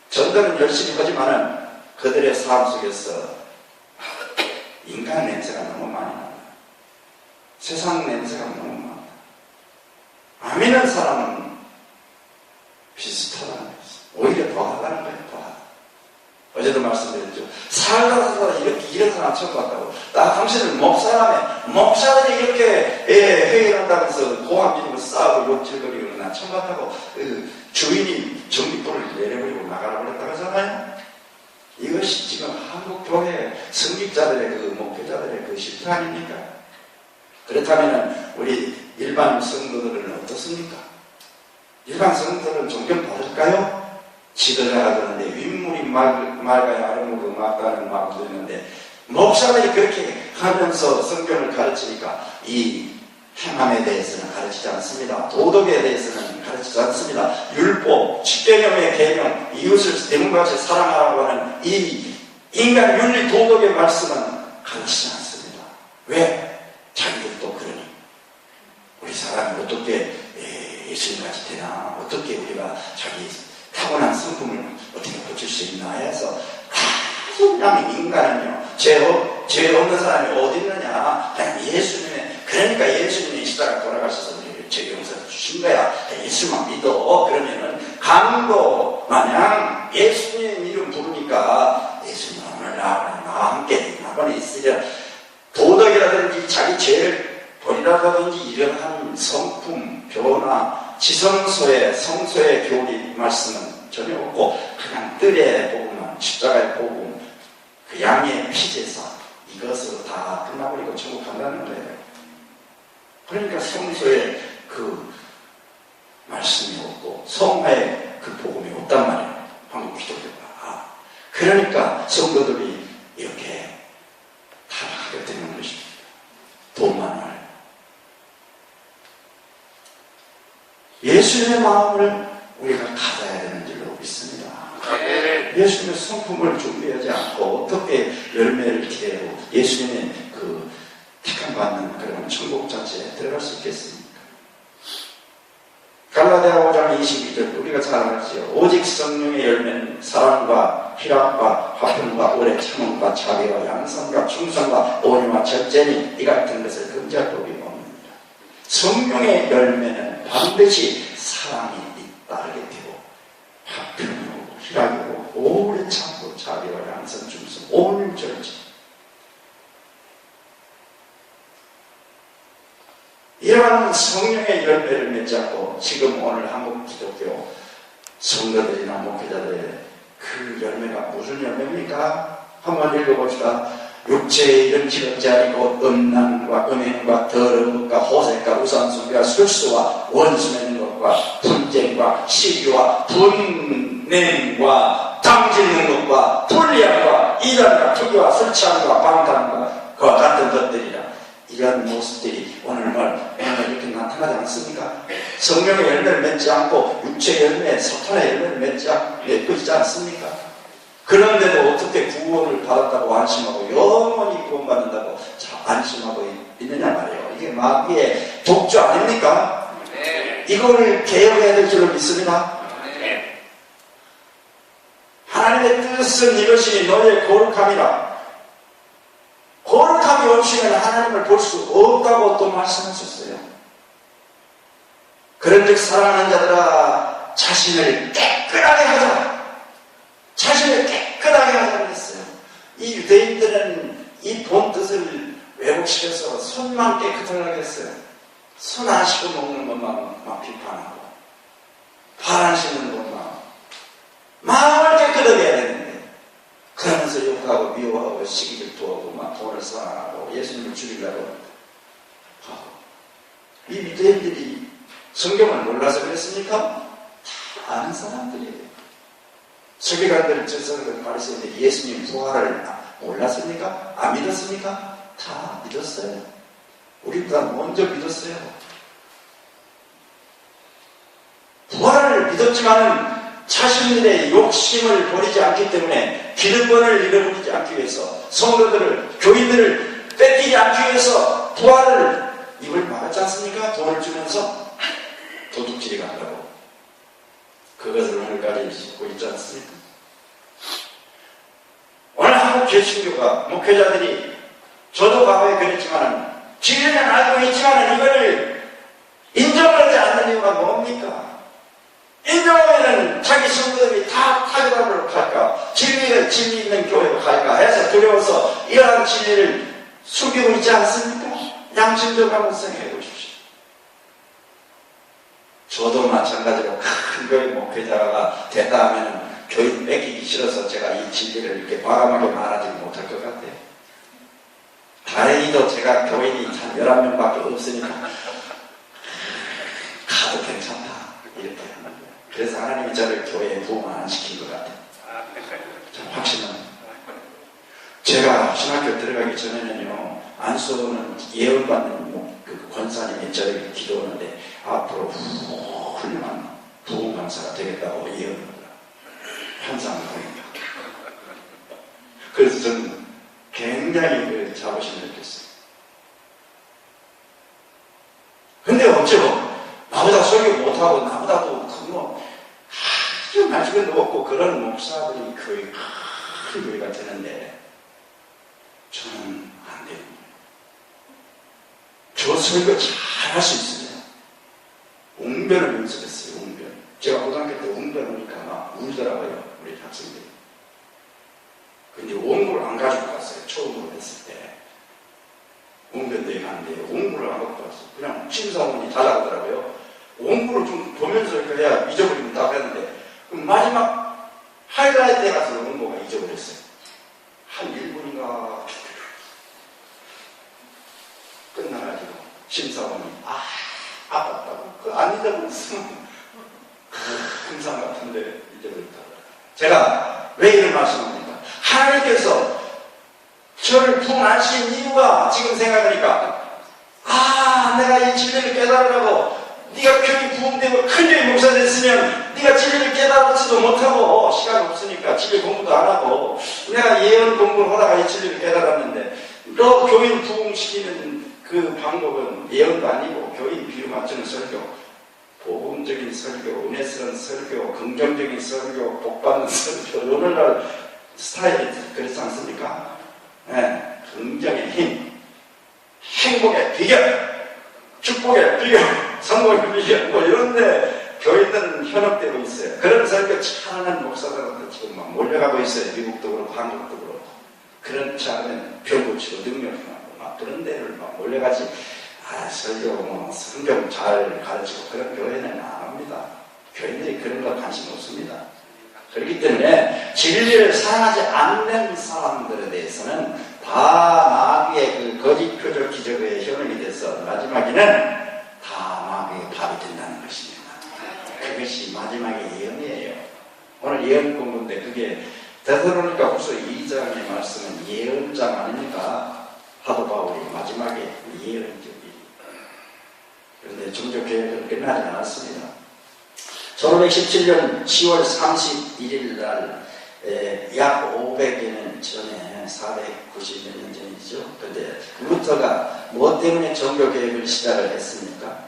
전도는 열심히 하지만은 그들의 삶 속에서 인간 냄새가 너무 많이 납니다. 세상 냄새가 너무 많다. 안 믿는 사람은 비슷하다는 거예요. 오히려 더하다는 거예요. 더하다. 어제도 말씀드렸죠. 살다 이런 사람 처음 봤다고. 나 당신을 목사들이 이렇게 회의를 한다면서 고함 지르고 싸우고 욕질거리고 나 처음 봤다고. 주인이 전기불을 내려버리고 나가라 그랬다고 하잖아요. 이것이 지금 한국 교회 성직자들의 목회자들의 그 실패 아닙니까? 그렇다면 우리 일반 성도들은 어떻습니까? 일반 성도들은 존경받을까요? 지도자가 그러는데 윗물이 맑아야 아랫물이 맑다는 말도 있는데 목사들이 그렇게 하면서 성경을 가르치니까 이 행함에 대해서는 가르치지 않습니다. 도덕에 대해서는 가르치지 않습니다. 율법, 십계명의 계명, 이웃을 내몸과 같이 사랑하라고 하는 이 인간 윤리 도덕의 말씀은 가르치지 않습니다. 왜? 자기들도 그러니 우리 사람이 어떻게 예수님같이 되나, 어떻게 우리가 자기 타고난 성품을 어떻게 고칠 수 있나 해서 그냥 인간은요 죄 없는 사람이 어디 있느냐, 그냥 예수님의, 그러니까 예수님이 이 시대가 돌아가셔서 우리를 죄 용서해 주신 거야. 예수만 믿어. 그러면은 강도 마냥 예수님 이름 부르니까 예수님 오늘 나와 함께 나번에 있으려 도덕이라든지 자기 죄를 버리라든지 이러한 성품, 변화, 지성소의 성소의 교리 말씀은 전혀 없고 그냥 뜰의 복음만, 십자가의 복음, 그 양의 피제사 이것으로 다 끝나버리고 천국 간다는 거예요. 그러니까 성소의 그 말씀이 없고 성화의 그 복음이 없단 말이에요. 한국 기독교가. 그러니까 성도들이 이렇게 타락하게 되는 것입니다. 돈만을. 예수님의 마음을 우리가 가져야 되는 줄로 믿습니다. 예수님의 성품을 준비하지 않고 어떻게 열매를 기대하고 예수님의 그 택함받는 그런 천국 자체에 들어갈 수 있겠습니까? 갈라디아 5장 22절 우리가 잘 알지요. 오직 성령의 열매는 사랑과 희락과 화평과 오래 참음과 자비와 양선과 충성과 온유와 절제니 이 같은 것을 금지할 법이 없느니라. 성령의 열매는 반드시 사랑이 잇따르게 되고 화평이고 희락이고 오래 참고 자비와 양선 충성 온유 절제, 이러한 성령의 열매를 맺자고 지금 오늘 한국 기독교 성도들이나 목회자들의 그 열매가 무슨 열매입니까? 한번 읽어봅시다. 육체의 이런 기력지 아니고 음란과 음행과 더러움과 호색과 우상숭배와 술수와 원수 맺는 것과 분쟁과 시기와 냉과 당짓는 것과 불리함과 이단과 투기와 술 취함과 방탕과 그와 같은 것들이라. 이런 모습들이 오늘 이렇게 나타나지 않습니까? 성령의 열매를 맺지 않고 육체의 열매, 사탄의 열매를 맺고 있지 않습니까? 그런데도 어떻게 구원을 받았다고 안심하고 영원히 구원받는다고 안심하고 있느냐 말이에요. 이게 마귀의 독주 아닙니까? 네. 이걸 개혁해야 될 줄로 믿습니다. 네. 하나님의 뜻은 이것이 너의 거룩함이라. 거룩함이 없이는 하나님을 볼 수 없다고 또 말씀하셨어요. 그런즉 사랑하는 자들아, 자신을 깨끗하게 하자. 자신을 깨끗하게 하자 그랬어요. 이 유대인들은 이 본 뜻을 왜곡시켜서 손만 깨끗하게 했어요. 손 안 씻고 먹는 것만 막 비판하고, 발 안 씻는 것만, 마음을 깨끗하게 해야 되는데, 그러면서 욕하고 미워하고 시기질투하고 막 돈을 사랑하고 예수님을 죽이려고 하고. 이 유대인들이 성경을 몰라서 그랬습니까? 다 아는 사람들이에요. 서기관들, 저서기관, 바리새인들이 예수님 부활을 몰랐습니까? 안 믿었습니까? 다 믿었어요. 우리보다 먼저 믿었어요. 부활을 믿었지만은 자신들의 욕심을 버리지 않기 때문에 기득권을 잃어버리지 않기 위해서 성도들을, 교인들을 뺏기지 않기 위해서 부활을 입을 막았지 않습니까? 돈을 주면서 도둑질이 간다고. 그것을 오늘까지 짓고 있지 않습니까? 오늘 한국 개신교가 목회자들이 저도 과거에 그랬지만 진리는 알고 있지만 이거를 인정하지 않는 이유가 뭡니까? 인정하면 자기 성도들이 다 타격을 할까? 진리 있는 교회로 갈까? 해서 두려워서 이러한 진리를 숨기고 있지 않습니까? 양심적 가능성에 해보십시오. 저도 마찬가지로 큰 교회 목회자가 됐다 하면 교인 뺏기기 싫어서 제가 이 진리를 이렇게 과감하게 말하지 못할 것 같아요. 다행히도 제가 교인이 한 11명밖에 없으니까 가도 괜찮다 이렇게 하는 거예요. 그래서 하나님이 저를 교회에 부흥 안 시킨 것 같아요. 좀 확신합니다. 제가 신학교 들어가기 전에는요, 안수는 예언받는 그 권사님이 저에게 기도하는데 앞으로 훌륭한 부흥 강사가 되겠다고 예언을 환상을 보니까. 그래서 저는 굉장히 그 자부심을 느꼈어요. 근데 어쩌고 나보다 설교 못하고 나보다도 아주 나중에 높고 그런 목사들이 거의 큰 교회가 되는데 저는 안 돼요. 저 설교 잘 할 수 있어요. 웅변을 연습했어요. 웅변. 제가 고등학교 때 웅변 오니까 막 울더라고요. 우리 학생들이. 근데 원고를 안 가지고 갔어요. 처음으로 했을 때. 웅변대회 가는데 원고를 안 갖고 갔어요. 그냥 심사원이 달라고더라고요. 원고를 좀 보면서 그래야 잊어버리면 딱 했는데 그럼 마지막 하이라이트에 가서 원고가 잊어버렸어요. 한 1분인가 끝나가지고 심사원이 아깝다고 안 잊어버렸으면 금상 같은데 잊어버렸다고. 제가 왜 이런 말씀합니까? 하나님께서 저를 부흥하신 이유가 지금 생각하니까 내가 이 진리를 깨달으라고 네가 교회 부흥되고 큰 교회 목사 됐으면 네가 진리를 깨달지도 못하고 시간 없으니까 진리 공부도 안 하고 내가 예언 공부를 하다가 이 진리를 깨달았는데 너 교인 부흥시키는 그 방법은 예언도 아니고 교인 비유 맞추는 설교, 복음적인 설교, 은혜스러운 설교, 긍정적인 설교, 복받는 설교, 오늘날 스타일이 그렇지 않습니까? 네, 긍정의 힘, 행복의 비결, 축복의 비결, 성공의 비결, 뭐 이런데 교인들은 현혹되고 있어요. 그런 설교 잘하는 목사들한테 지금 막 몰려가고 있어요. 미국도 그렇고 한국도 그렇고. 그렇지 않으면 별 고치고 능력하고 막 그런 데를 막 몰려가지. 설교 뭐 성경 잘 가르치고 그런 교회는 안 합니다. 교인들이 그런 거 관심 없습니다. 그렇기 때문에 진리를 사랑하지 않는 사람들에 대해서는 다 마귀의 그 거짓 표적 기적의 현황이 돼서 마지막에는 다 마귀의 밥이 된다는 것입니다. 그것이 마지막의 예언이에요. 오늘 예언 공부인데 그게 데살로니가 후서 2장의 말씀은 예언장 아닙니까? 사도 바울이 마지막에 예언적 일이. 그런데 종교개혁은 끝나지 않았습니다. 1517년 10월 31일 날 약 500여 년 전에 490여 년 전이죠. 근데 루터가 뭐 때문에 종교개혁을 시작을 했습니까?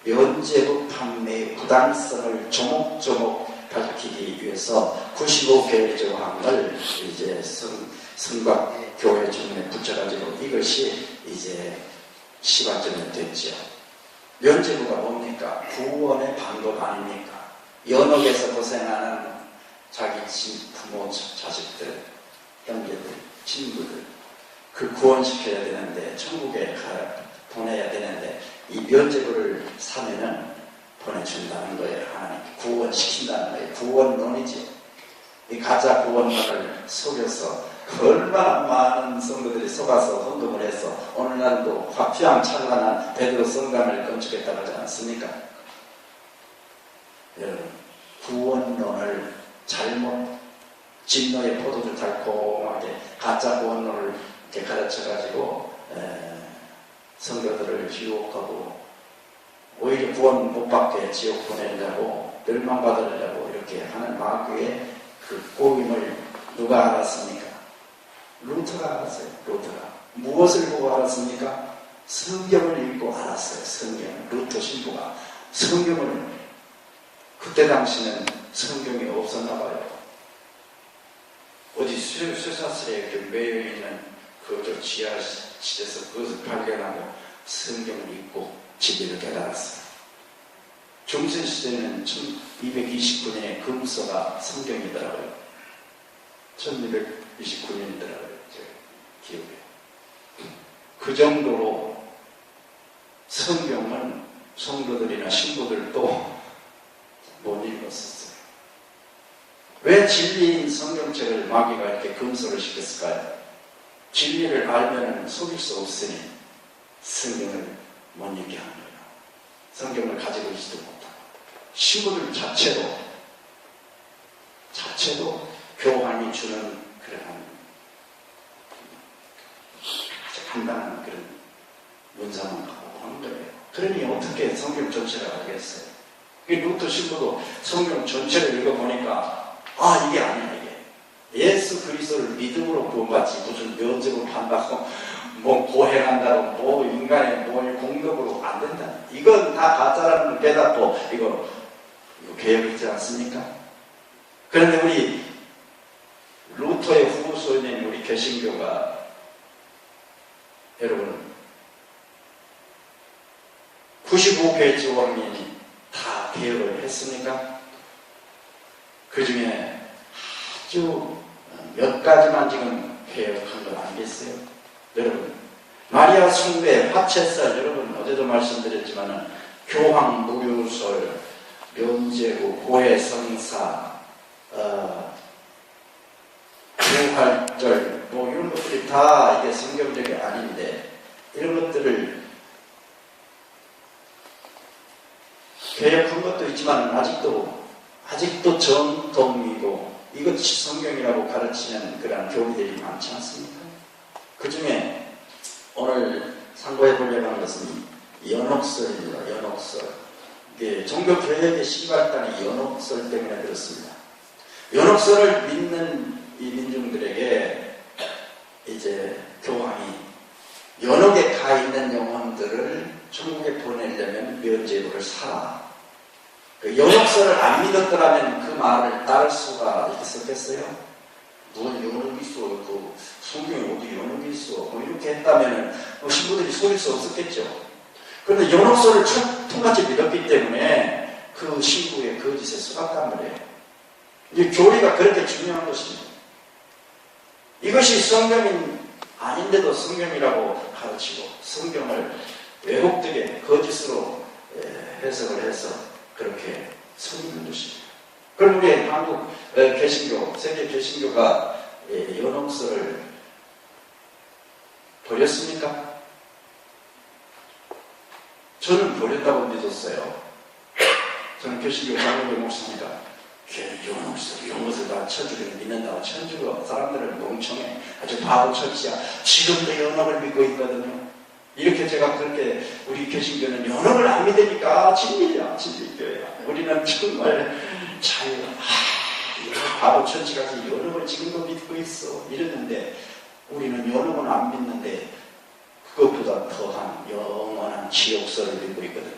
면죄부 판매의 부당성을 조목조목 밝히기 위해서 95개의 조항을 이제 성곽교회 중에 붙여가지고 이것이 이제 시발점이 됐죠. 면죄부가 뭡니까? 구원의 방법 아닙니까? 연옥에서 고생하는 자기 부모, 자식들, 형제들, 친구들 그 구원시켜야 되는데 천국에 보내야 되는데 이 면죄부를 사면은 보내준다는 거예요. 하나님 구원시킨다는 거예요. 구원론이죠. 이 가짜 구원론을 속여서 얼마나 많은 성도들이 속아서 헌금을 해서 오늘날도 화피왕찬란한 베드로 성당을 건축했다고 하지 않습니까? 여러분 구원론을 잘못 진노의 포도주 달콤하게 가짜 구원론을 이렇게 가르쳐가지고 성도들을 유혹하고 오히려 구원 못 받게 지옥 보내려고 멸망받으려고 이렇게 하는 마귀의 그 꼬임을 누가 알았습니까? 루터가 알았어요. 루터가 무엇을 보고 알았습니까? 성경을 읽고 알았어요. 성경. 루터 신부가 성경을 그때 당시는 성경이 없었나 봐요. 어디 쇠사슬에 이렇게 매여있는 그 지하실에서 그것을 발견하고 성경을 읽고 진리를 깨달았어요. 중세시대는 1229년에 금서가 성경이더라고요. 1229년이더라고요. 제 기억에. 그 정도로 성경은 성도들이나 신부들도 못 읽었었어요. 왜 진리인 성경책을 마귀가 이렇게 금서를 시켰을까요? 진리를 알면 속일 수 없으니 성경을 못 읽게 하는 거예요. 성경을 가지고 있지도 못하고 신부들 자체도 교황이 주는 그런 간단한 그런 문상을 갖고 하는 거예요. 그러니 어떻게 성경 전체를 알겠어요? 루터 신부도 성경 전체를 읽어보니까 이게 아니야 이게. 예수 그리스도를 믿음으로 구원받지 무슨 면접을 한다고 뭐 고행한다고 뭐 인간의 뭘 공덕으로 안 된다. 이건 다 가짜라는 걸 깨닫고 이거 개혁이지 않습니까? 그런데 우리 루터의 후손인 우리 개신교가 여러분 95개 조항이 다 개혁을 했습니까? 그 중에 아주 몇 가지만 지금 개혁한 거 아니겠어요? 여러분 마리아 숭배, 화채살 여러분 어제도 말씀드렸지만은 교황 무교설, 면죄부, 고해성사, 부활절 뭐 이런 것들이 다 이게 성경적이 아닌데 이런 것들을 개혁한 것도 있지만 아직도 정통이고 이것이 성경이라고 가르치는 그런 교리들이 많지 않습니까? 그 중에 오늘 상고해 보려고 하는 것은 연옥설입니다. 연옥설. 이게 종교개혁의 시발단이 연옥설 때문에 그렇습니다. 연옥설을 믿는 이 민중들에게 이제 교황이 연옥에 가 있는 영혼들을 천국에 보내려면 면죄부를 사라. 그 연옥설을 안 믿었더라면 그 말을 따를 수가 있었겠어요? 뭘 연옥이 있어? 그 성경에 어디 연옥이 있어? 뭐 이렇게 했다면 신부들이 속일 수 없었겠죠. 그런데 연옥설을 통같이 믿었기 때문에 그 신부의 거짓에 속았단 말이에요. 이 교리가 그렇게 중요한 것입니다. 이것이 성경이 아닌데도 성경이라고 가르치고 성경을 왜곡되게 거짓으로 해석을 해서 그렇게 속이는 것입니다. 그럼 우리 한국 개신교, 세계 개신교가 연옥설을 버렸습니까? 저는 버렸다고 믿었어요. 저는 개신교 장로교 목사입니다. 연옥설 이런 것을 다 천주교를 믿는다고 천주교 사람들은 멍청해. 아주 바보 천지야. 지금도 연옥을 믿고 있거든요. 이렇게 제가 그렇게 우리 개신교는 연옥을 안 믿으니까 진리야, 진리교회야. 우리는 정말 자유가 바보 천지같이 연옥을 지금도 믿고 있어 이러는데 우리는 연옥은 안 믿는데 그것보다 더한 영원한 지옥설을 믿고 있거든요.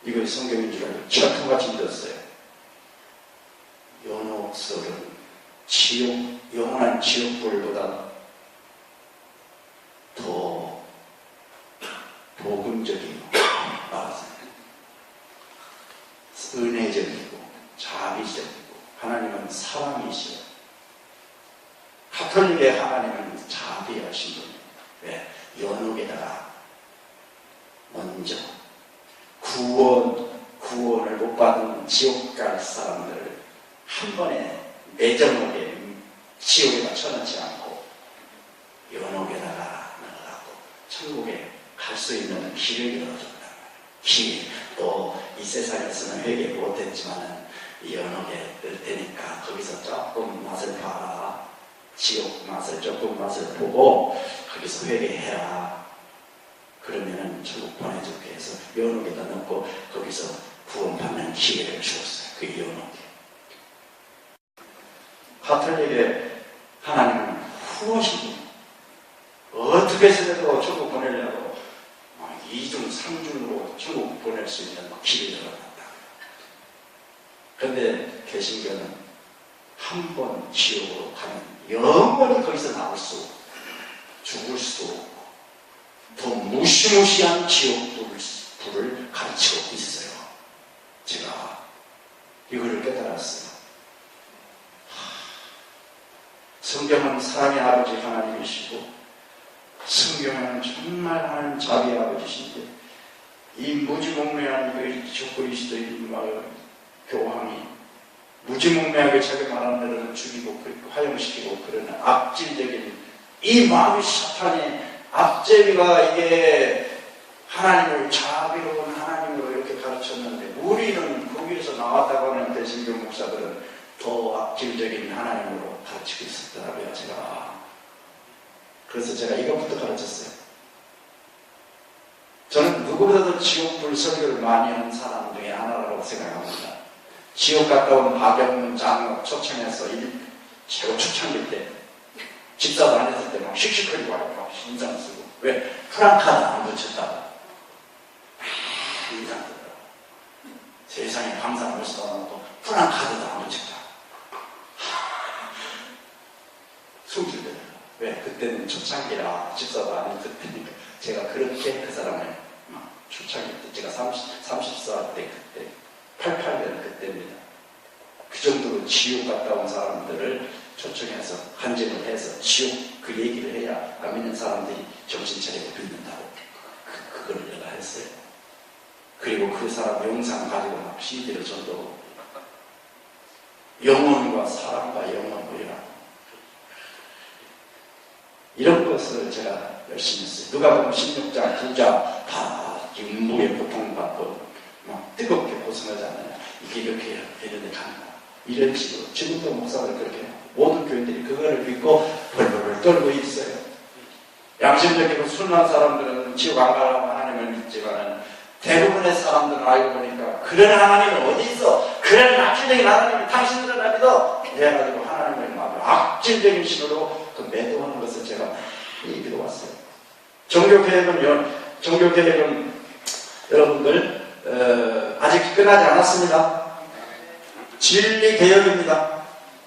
이걸 성경인 줄 알고 철통같이 믿었어요. 연옥설은 영원한 지옥불보다 더 복음적이고 은혜적이고 자비적이고 하나님은 사랑이시오. 가톨릭의 하나님은 자비하신 분입니다. 왜? 연옥에다가 먼저 구원을 못 받은 지옥 갈 사람들을 한 번에 매정하게 지옥에다 쳐넣지 않고 연옥에다가 넣어가고 천국에 갈 수 있는 길을 열어준다. 길, 또 이 세상에서는 회개 못했지만은 연옥에 넣을 테니까 거기서 조금 맛을 봐라. 지옥 맛을 조금 맛을 보고 거기서 회개해라. 그러면은 천국 보내줄게 해서 연옥에다 넣고 거기서 구원받는 기회를 주었어요. 그 연옥에. 가톨릭의 하나님은 후하신 분. 어떻게 해서라도 천국 보내려고 2중, 3중으로 천국 보낼 수 있는 길을 열어놨다. 그런데 개신교는 한 번 지옥으로 가면 영원히 거기서 나올 수 없고 죽을 수 없고 더 무시무시한 지옥 불을 가르치고 있어요. 제가 이거를 깨달았어요. 성경은 사랑의 아버지 하나님이시고 성경은 정말 하나님 자비의 아버지신데 이 무지몽매한 그리스도의 교황이 무지몽매하게 자기 말하는 대로 죽이고 화형시키고 그러는 악질적인 이 마귀 사탄의 악재미가 이게 하나님을 자비로운 하나님으로 이렇게 가르쳤는데 우리는 거기에서 나왔다고 하는 개신교 목사들은 더 악질적인 하나님으로 가르치고 있었더라고요. 그래서 제가 이것부터 가르쳤어요. 저는 누구보다도 지옥불 설교를 많이 하는 사람 중에 하나라고 생각합니다. 지옥 갔다 온 박영문 장로 초청해서 최고 초창기 때 집사도 안 했을 때 막 씩씩거리고 막 인상 쓰고 왜? 프랑카드 안 붙였다고 인상 쓰더라고. 세상에 감사한 것도 안 하고 프랑카드도 안 붙였다. 숨질더라고요. 왜? 그때는 초창기라 집사도 안 했을 때니까 제가 그렇게 그 사람을 초창기 때 제가 30살 때 그때 88년 그때입니다. 그 정도로 지옥 갔다 온 사람들을 초청해서 한증을 해서 지옥 그 얘기를 해야 안 믿는 사람들이 정신 차리고 믿는다고 그걸 내가 했어요. 그리고 그 사람 영상 가지고 막 CD를 전도 영혼과 사랑과 영혼이라고 이런 것을 제가 열심히 했어요. 누가 보면 16장, 9장 다 인물의 고통받고 막 뜨겁게 고생하잖아요. 이게 이렇게 되는데 가는 거야. 이런 식으로 지금도 목사들 그렇게 해요. 모든 교인들이 그거를 믿고 벌벌 떨고 있어요. 양심적이고 순한 사람들은 지옥 안 가라고 하나님을 믿지만 대부분의 사람들은 알고 보니까 그런 하나님은 어디 있어? 그런 악질적인 하나님이 당신들은 안 믿어? 이래가지고 하나님을 막 악질적인 신으로 그 매도하는 것을 제가 얘기로 왔어요. 종교개혁은 여러분들 아직 끝나지 않았습니다. 진리개혁입니다.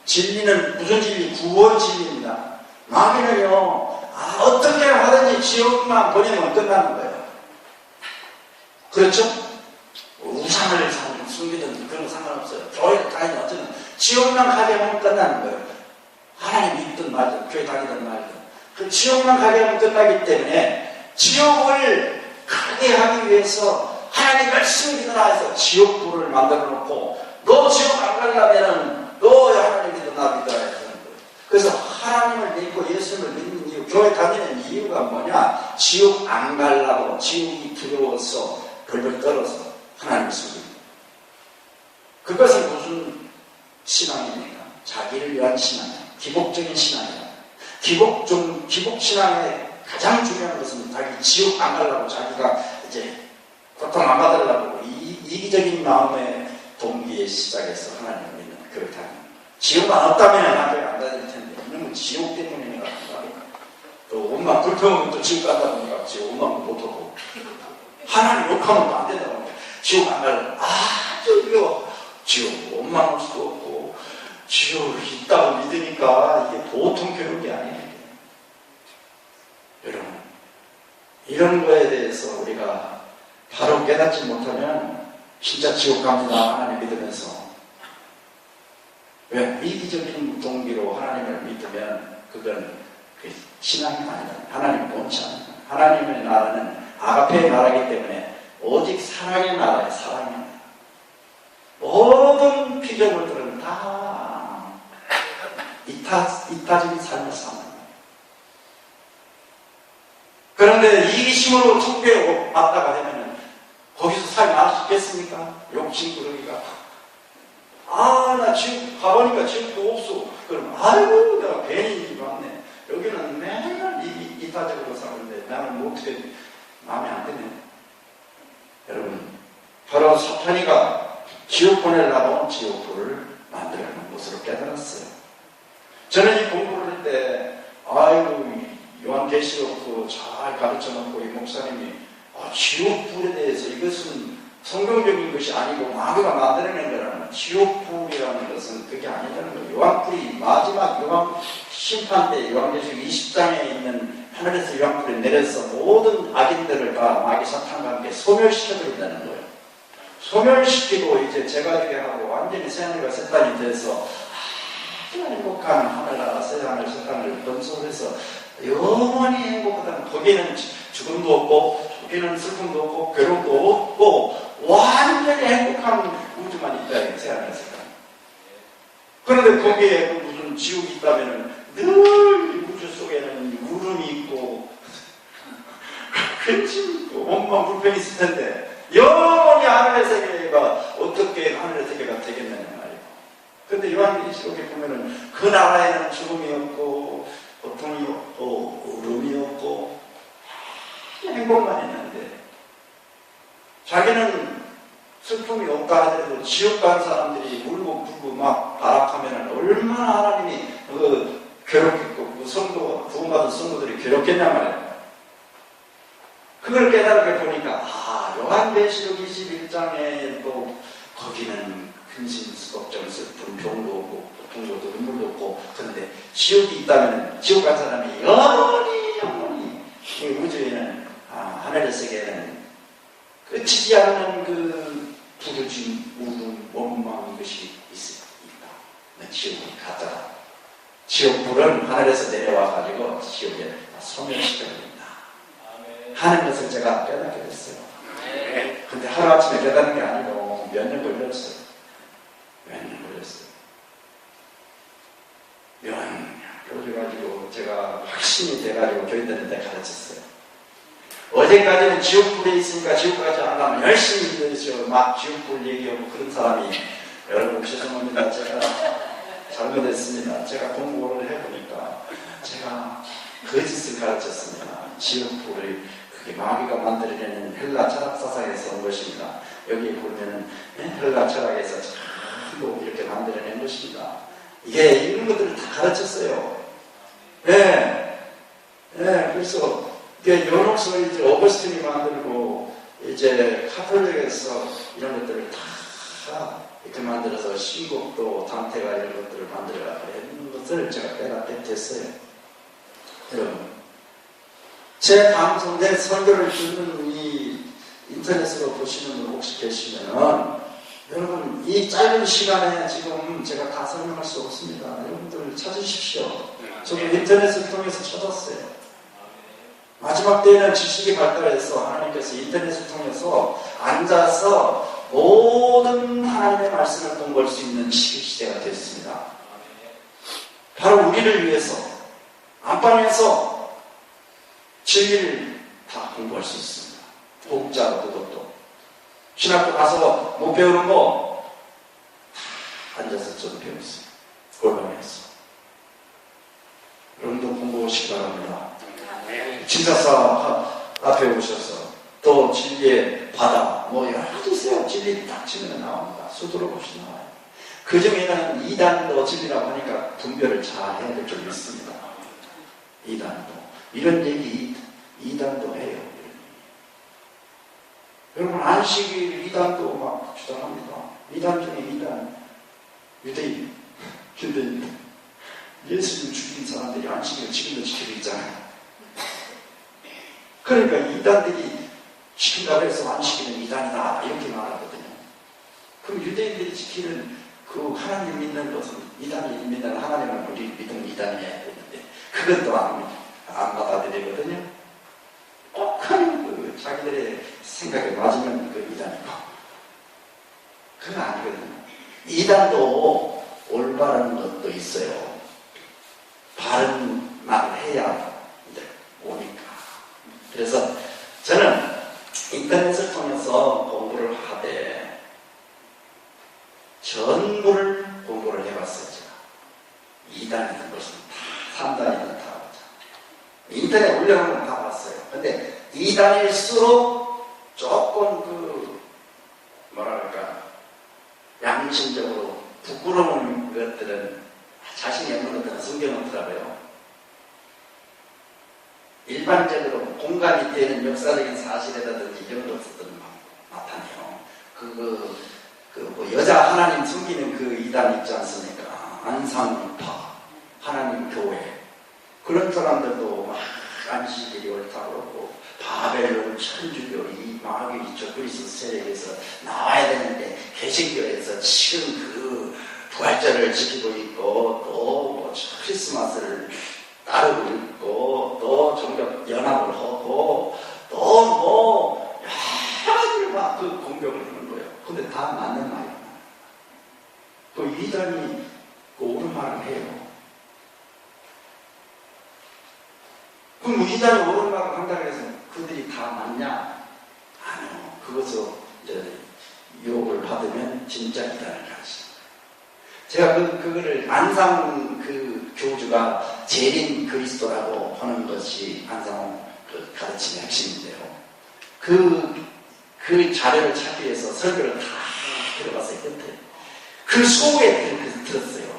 진리는 무슨 진리? 구원 진리입니다. 마귀는요 어떻게 하든지 지옥만 보내면 끝나는 거예요. 그렇죠? 우상을 숨기든 그런 거 상관없어요. 교회 다니든 어쨌든 지옥만 가게 하면 끝나는 거예요. 하나님 믿든 말든 교회 다니든 말든 그 지옥만 가게 하면 끝나기 때문에 지옥을 가게 하기 위해서 하나님 열심히 믿으라 해서 지옥불을 만들어 놓고 너 지옥 안 가려면은 너 하나님 믿어 나 믿어야 되는 거예요. 그래서 하나님을 믿고 예수님을 믿는 이유, 교회 다니는 이유가 뭐냐? 지옥 안 가려고 지옥이 두려워서 벌벌 떨어서 하나님을 숨깁니다. 그것은 무슨 신앙이니까. 자기를 위한 신앙이야. 기복적인 신앙이야. 기복신앙의 가장 중요한 것은 자기 지옥 안 가려고, 자기가 이제 고통 안 받으려고, 이기적인 마음의 동기에 시작해서 하나님을 믿는, 그렇게 하는. 지옥만 없다면 하나님을 안 다닐 텐데, 이놈은 지옥 때문에 또 엄마 불평하면 또 지옥 간다 보니까 지옥 엄마는 못하고, 하나님 욕하면 또 안 된다고 하니까 지옥 안 가려고. 저기요, 지옥 엄마는 수도 없고 지옥이 있다고 믿으니까 이게 보통 괴로운 게 아니에요. 여러분, 이런 거에 대해서 우리가 바로 깨닫지 못하면 진짜 지옥 갑니다. 하나님 믿으면서. 왜? 이기적인 동기로 하나님을 믿으면 그건 신앙이 아니다. 하나님 원치 않는. 하나님의 나라는 아가페의 나라이기 때문에 오직 사랑의 나라예요. 사랑의 나라. 모든 피조물들은 다 이타적인 삶을 사는 거예요. 그런데 이기심으로 촉구해 왔다가 되면은 거기서 살이 나을 수 있겠습니까? 욕심 부르기가. 나 지금 가보니까 지금도 없어. 그럼 아이고 내가 괜히 왔네. 여기는 맨날 이타적으로 사는데 나는 뭐 어떻게 마음에 안 드네. 여러분, 바로 사탄이가 지옥 보내려고 지옥불을 만들어놓은 것으로 깨달았어요. 저는 이 공부를 할 때, 요한계시록 잘 가르쳐놓고 이 목사님이 지옥불에 대해서 이것은 성경적인 것이 아니고 마귀가 만들어낸 거라는, 지옥불이라는 것은 그게 아니라는 거예요. 요한불이 마지막 심판 때 요한계시록 20장에 있는 하늘에서 요한불이 내려서 모든 악인들을 다 마귀 사탄과 함께 소멸시켜버린다는 거예요. 소멸시키고 이제 제가되게 하고 완전히 새하늘과 새 땅이 돼서 아주 행복한 하늘나라 새하늘 새 땅을 건설해서 영원히 행복하다는, 거기는 죽음도 없고 거기는 슬픔도 없고 괴로움도 없고 완전히 행복한 우주만 있다. 새하늘 새 땅. 그런데 거기에 무슨 지옥이 있다면 늘 우주 속에는 울음이 있고 근심이 있고 온갖 불평이 있을 텐데 영원히 하늘의 세계가 어떻게 하늘의 세계가 되겠느냐 말이에요. 그런데 요한계시록에 보면은 그 나라에는 죽음이 없고 고통이 없고 울음이 없고 행복만 있는데, 자기는 슬픔이 없다 하더라도 지옥 간 사람들이 울고 불고 막 발악하면은 얼마나 하나님이 괴롭겠고 그 성도, 구원받은 성도들이 괴롭겠냐 말이에요. 그걸 깨달게 보니까 요한계시록 21장에 또 거기는 근심, 걱정, 슬픔, 병도 없고 고통도 없고 눈물도 없고, 그런데 지옥이 있다면 지옥 간 사람이 영원히 이 우주에는 하늘의 세계에는 끝이지 않는 그 부르짐, 울음, 원망, 이것이 있다. 지옥은 가짜다. 지옥불은 하늘에서 내려와가지고 지옥에 소멸시켜버린다 하는 것을 제가 깨닫게 됐어요. 근데 하루아침에 깨닫는 게 아니고 몇 년 걸렸어요. 몇 년 그래가지고 제가 확신이 돼가지고 교인들한테 가르쳤어요. 어제까지는 지옥불에 있으니까 지옥까지 안 가면 열심히 믿으시오. 막 지옥불 얘기하고 그런 사람이, 여러분 죄송합니다. 제가 잘못했습니다. 제가 공부를 해보니까 제가 거짓을 가르쳤습니다. 지옥불을 그게 마귀가 만들어내는 헬라 철학 사상에서 온 것입니다. 여기 보면은 헬라 철학에서 전부 이렇게 만들어낸 것입니다. 이게 이런 것들을 다 가르쳤어요. 그래서 이게 연옥설 이제 어거스틴이 만들고 이제 카톨릭에서 이런 것들을 다 이렇게 만들어서 신곡도 단테가 이런 것들을 만들어가고 이런 것을 제가 깨닫게 됐어요. 여러분, 제 방송 내 설교를 듣는 이 인터넷으로 보시는 분 혹시 계시면은, 여러분 이 짧은 시간에 지금 제가 다 설명할 수 없습니다. 여러분들 찾으십시오. 저도 인터넷을 통해서 찾았어요. 마지막 때에는 지식이 발달해서 하나님께서 인터넷을 통해서 앉아서 모든 하나님의 말씀을 공부할 수 있는 시대가 됐습니다. 바로 우리를 위해서 안방에서 진리를 다 공부할 수 있습니다. 공짜로 그것도. 신학교 가서 못 배우는 거 앉아서 좀 배웠어요. 골방에서. 여러분도 공부하시기 바랍니다. 진사사 앞에 오셔서 또 진리의 바다 뭐 여러 가지 있어요. 진리 딱 치면 나옵니다. 수두로 보시 나와요. 그 중에는 이단도 진리라고 하니까 분별을 잘 해야 될 줄 믿습니다. 이단도 이런 얘기 이단도 해요. 여러분 안식일 이단도 막 주장합니다. 이단 중에 이단 유대인 유대인 예수님 죽인 사람들이 안식일을 지금도 지키고 있잖아요. 그러니까 이단들이 지킨다고 해서 안식일은 이단이다 이렇게 말하거든요. 그럼 유대인들이 지키는 그 하나님 믿는 것은 이단이 믿는 하나님을 우리 믿는 이단이어야 되는데 그건 또 안 받아들이거든요. 꼭 하는 그 자기들의 생각에 맞으면 그 이단이고 그건 아니거든요. 이단도 올바른 것도 있어요. 바른 말을 해야 이제 오니까. 그래서 저는 인터넷을 통해서 공부를 하되 전부를 공부를 해봤어요. 제가. 2단이든 무슨 다 3단이든 다 인터넷 올려놓은 건 다 봤어요. 근데 2단일수록 조금 뭐랄까 양심적으로 부끄러운 것들은 자신이 없는 것들은 숨겨놓더라고요. 일반적으로 공감이 되는 역사적인 사실이라든지 이런 것들은 나타내요. 뭐 여자 하나님 숨기는 그 이단 있지 않습니까? 안상파, 하나님 교회. 그런 사람들도 막 안식일이 옳다고 그러고, 바벨론 천주교, 이 마귀 적그리스 세력에서 나와야 되는데, 개신교에서 지금 그 부활절을 지키고 있고, 또 뭐 크리스마스를 따르고 있고, 또 종교 연합을 하고, 또 뭐, 여러 가지를 막 그 공격을 하는 거예요. 근데 다 맞는 말이에요. 그 이단이 그 옳은 말을 해요. 그럼 이단이 옳은 말을 한다고 해서 그들이 다 맞냐? 아니요. 그것으로 이제 유혹을 받으면 진짜 이단을 가르칩니다. 제가 그거를 안상 그 교주가 재림 그리스도라고 하는 것이 안상홍 그 가르침의 핵심인데요. 그 자료를 찾기 위해서 설교를 다 들어봤어요. 끝에. 그 속에 들었어요.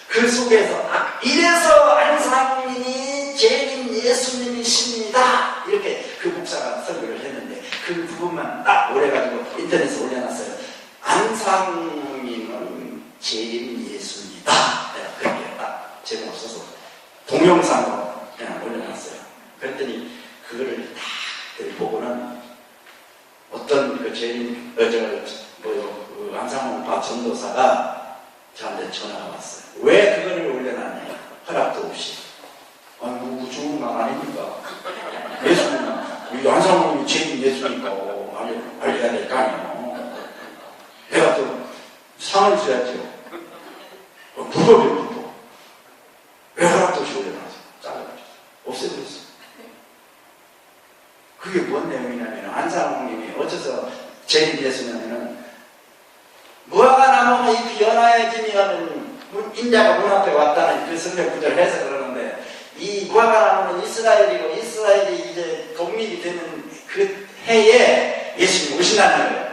그 속에서 이래서 안상민이 재림 예수님이십니다. 이렇게 그 목사가 설교를 했는데 그 부분만 딱 오래가지고 인터넷에 올려놨어요. 안상민은 재림 예수입니다. 그렇게 딱 제목 써서 동영상으로 그냥 올려놨어요. 그랬더니 그거를 다 보고는 어떤 그 재림 그 안상홍파 전도사가 저한테 전화가 왔어요. 왜 그거를 올려놨냐? 허락도 없이. 아니 뭐 좋은 말 아닙니까? 예수님, 우리 안상홍이 재림 예수니까 알려야 될 거 아니에요. 내가 또 상을 줘야죠. 불법이고 왜 허락도 없이 올려놨어? 잘라버렸어. 없애버렸어. 그게 뭔 내용이냐면 안상홍님이 어째서 재림 예수냐면은 무화과 나무가 잎이 연하여지면 인자가 문 앞에 왔다는 그 성경 구절을 해서 그러는데 이 무화과 나무는 이스라엘이고 이스라엘이 이제 독립이 되는 그 해에 예수님이 오신다는 거예요.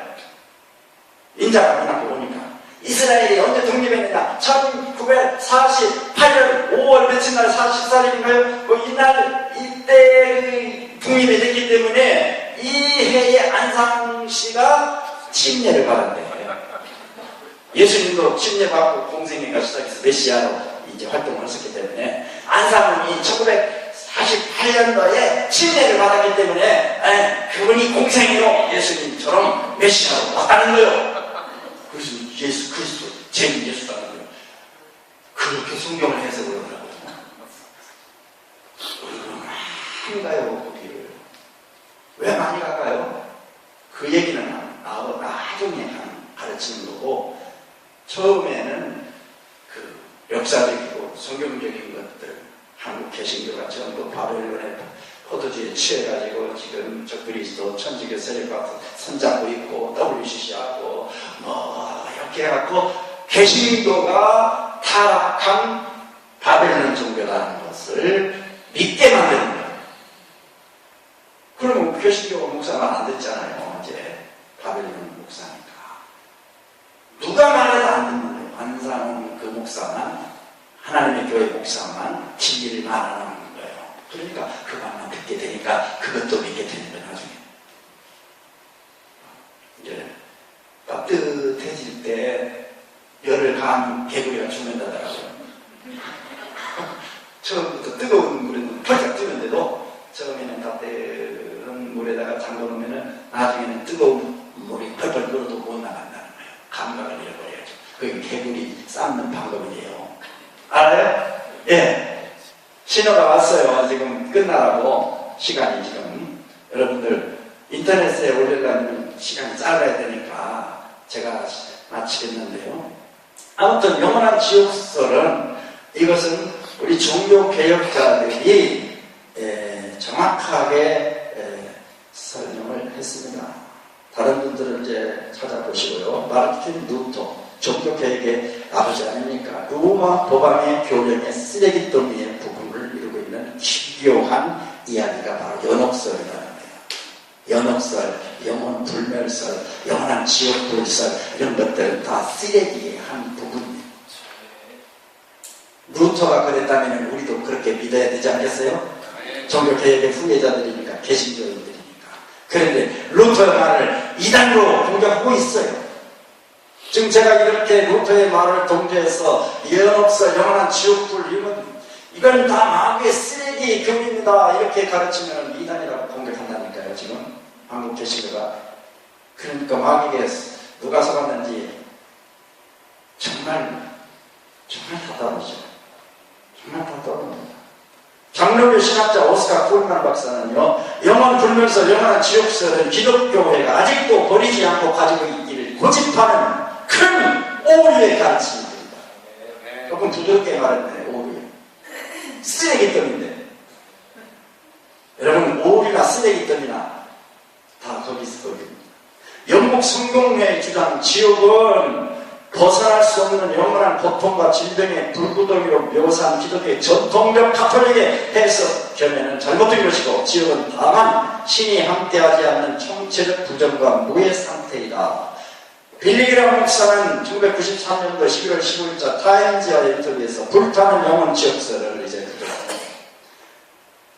인자가 문 앞에 오니까. 이스라엘이 언제 독립했느냐? 1948년 5월 며칠 날 44일인가요? 뭐 이날 이때 독립이 됐기 때문에 이 해에 안상씨가 침례를 받았대요. 예수님도 침례받고 공생애가 시작해서 메시아로 이제 활동을 했었기 때문에 안상훈이 1948년도에 침례를 받았기 때문에 그분이 공생애로 예수님처럼 메시아로 왔다는 거예요. 그래서 예수 그리스도 재림 예수라는 거예요. 그렇게 성경을 해석을 하더라고요. 많이 가요 거기를. 왜 많이 갈까요? 그 얘기는 나중에 가르치는 거고 처음에는 그 역사적이고 성경적인 것들 한국 개신교가 전부 바벨론의 포도주에 취해가지고 지금 적그리스도 천주교 세력과 손잡고 있고 WCC하고 뭐 이렇게 해갖고 개신교가 타락한 바벨론 종교라는 것을 믿게 만드는 거예요. 그러면 개신교가 묵상을 안 됐잖아요. 이제 바벨론 묵상이니까. 누가 말해도 안 듣는 거예요. 안상은 그 목사만, 하나님의 교회 목사만 진리를 말하는 거예요. 그러니까 그것만 듣게 되니까 그것도 믿게 되는 거예요. 나중에 이제 따뜻해질 때 열을 가한 개구리가 죽는다더라고요. 처음부터 뜨거운 물에 펄쩍 뜨는데도 처음에는 따뜻한 물에다가 잠궈놓으면 나중에는 뜨거운 물이 펄펄 끓어도 못 나간다는 거예요. 감각을 잃어버려야죠. 그게 개구리 삶는 방법이에요. 알아요? 예. 신호가 왔어요. 지금 끝나라고. 시간이 지금. 여러분들 인터넷에 올리려면 시간이 짧아야 되니까 제가 마치겠는데요. 아무튼 영원한 지옥설은 이것은 우리 종교개혁자들이 정확하게 설명을 했습니다. 다른 분들은 이제 찾아보시고요. 마르틴 루터, 종교개혁의 아버지 아닙니까? 로마 법왕의 교령의 쓰레기더미의 부분을 이루고 있는 기묘한 이야기가 바로 연옥설이라는 거예요. 연옥설, 영원 불멸설, 영원한 지옥 불설, 이런 것들은 다 쓰레기의 한 부분이에요. 루터가 그랬다면 우리도 그렇게 믿어야 되지 않겠어요? 종교개혁의 후예자들이니까, 개신교인들이니까. 그런데 루터의 말을 이단으로 공격하고 있어요. 지금 제가 이렇게 루터의 말을 동조해서 연옥설, 영원한 지옥불, 이건 다 마귀의 쓰레기 교리입니다. 이렇게 가르치면 이단이라고 공격한다니까요. 지금 한국 개신교가. 그러니까 마귀에게 누가 속았는지 정말 답답하죠. 정말 답답합니다. 장로교 신학자 오스카 쿨만 박사는요, 영원 불멸설, 영원한 지옥설은 기독교회가 아직도 버리지 않고 가지고 있기를 고집하는 큰 오류의 가르침입니다. 조금 부드럽게 말했네. 오류. 쓰레기더미인데. 여러분, 오류나 쓰레기더미나 다 거기서 거기입니다. 영국 성공회의 주장 지옥은 벗어날 수 없는 영원한 고통과 질병의 불구덩이로 묘사한 기독교의 전통적 가톨릭의 해석 견해는 잘못된 것이고, 지옥은 다만 신이 함께하지 않는 총체적 부정과 무의 상태이다. 빌리그람 목사는 1993년도 11월 15일자 타임즈와의 인터뷰에서 불타는 영원 지옥설을 이제 부정합니다.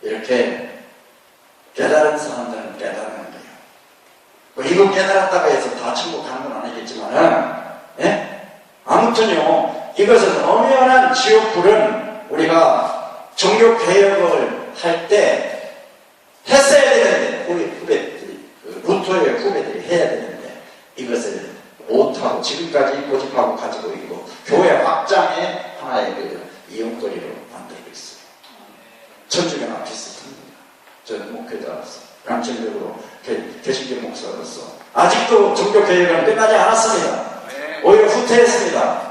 이렇게 깨달은 사람들은 깨달은 거예요. 뭐 이거 깨달았다고 해서 다 천국 가는 건 아니겠지만, 예? 아무튼요, 이것은 엄연한 지옥불은 우리가 종교개혁을 할 때 했어야 되는데, 우리 후배들이, 루터의 후배들이 해야 되는데, 이것을 못하고 지금까지 고집하고 가지고 있고, 교회 확장의 하나의 그 이용거리로 만들고 있어요. 천주교나 비슷합니다. 저는 목회자로서, 양천적으로 개신교 목사로서 아직도 종교개혁은 끝나지 않았습니다. 오히려 후퇴했습니다.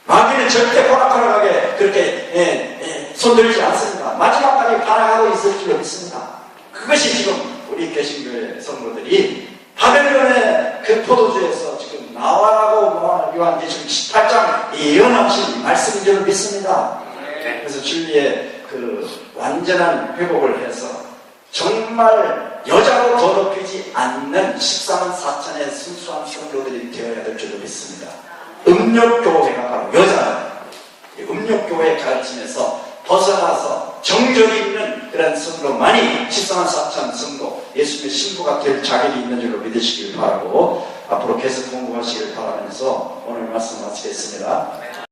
마귀는 절대 포락하게 그렇게 손들지 않습니다. 마지막까지 반항하고 있을 줄 믿습니다. 그것이 지금 우리 개신교의 성도들이 바벨론의 그 포도주에서 지금 나와라고 요한계시록 18장 예언하신 말씀인 줄 믿습니다. 그래서 진리의 그 완전한 회복을 해서 정말 여자로 더럽히지 않는 14만 4천의 순수한 성도들이 되어야 될 줄로 믿습니다. 음욕교회가 바로 여자예요. 음욕교회의 가르침에서 벗어나서 정절이 있는 그런 성도만이 14만 4천 성도, 예수님의 신부가 될 자격이 있는 줄로 믿으시길 바라고 앞으로 계속 공부하시길 바라면서 오늘 말씀 마치겠습니다.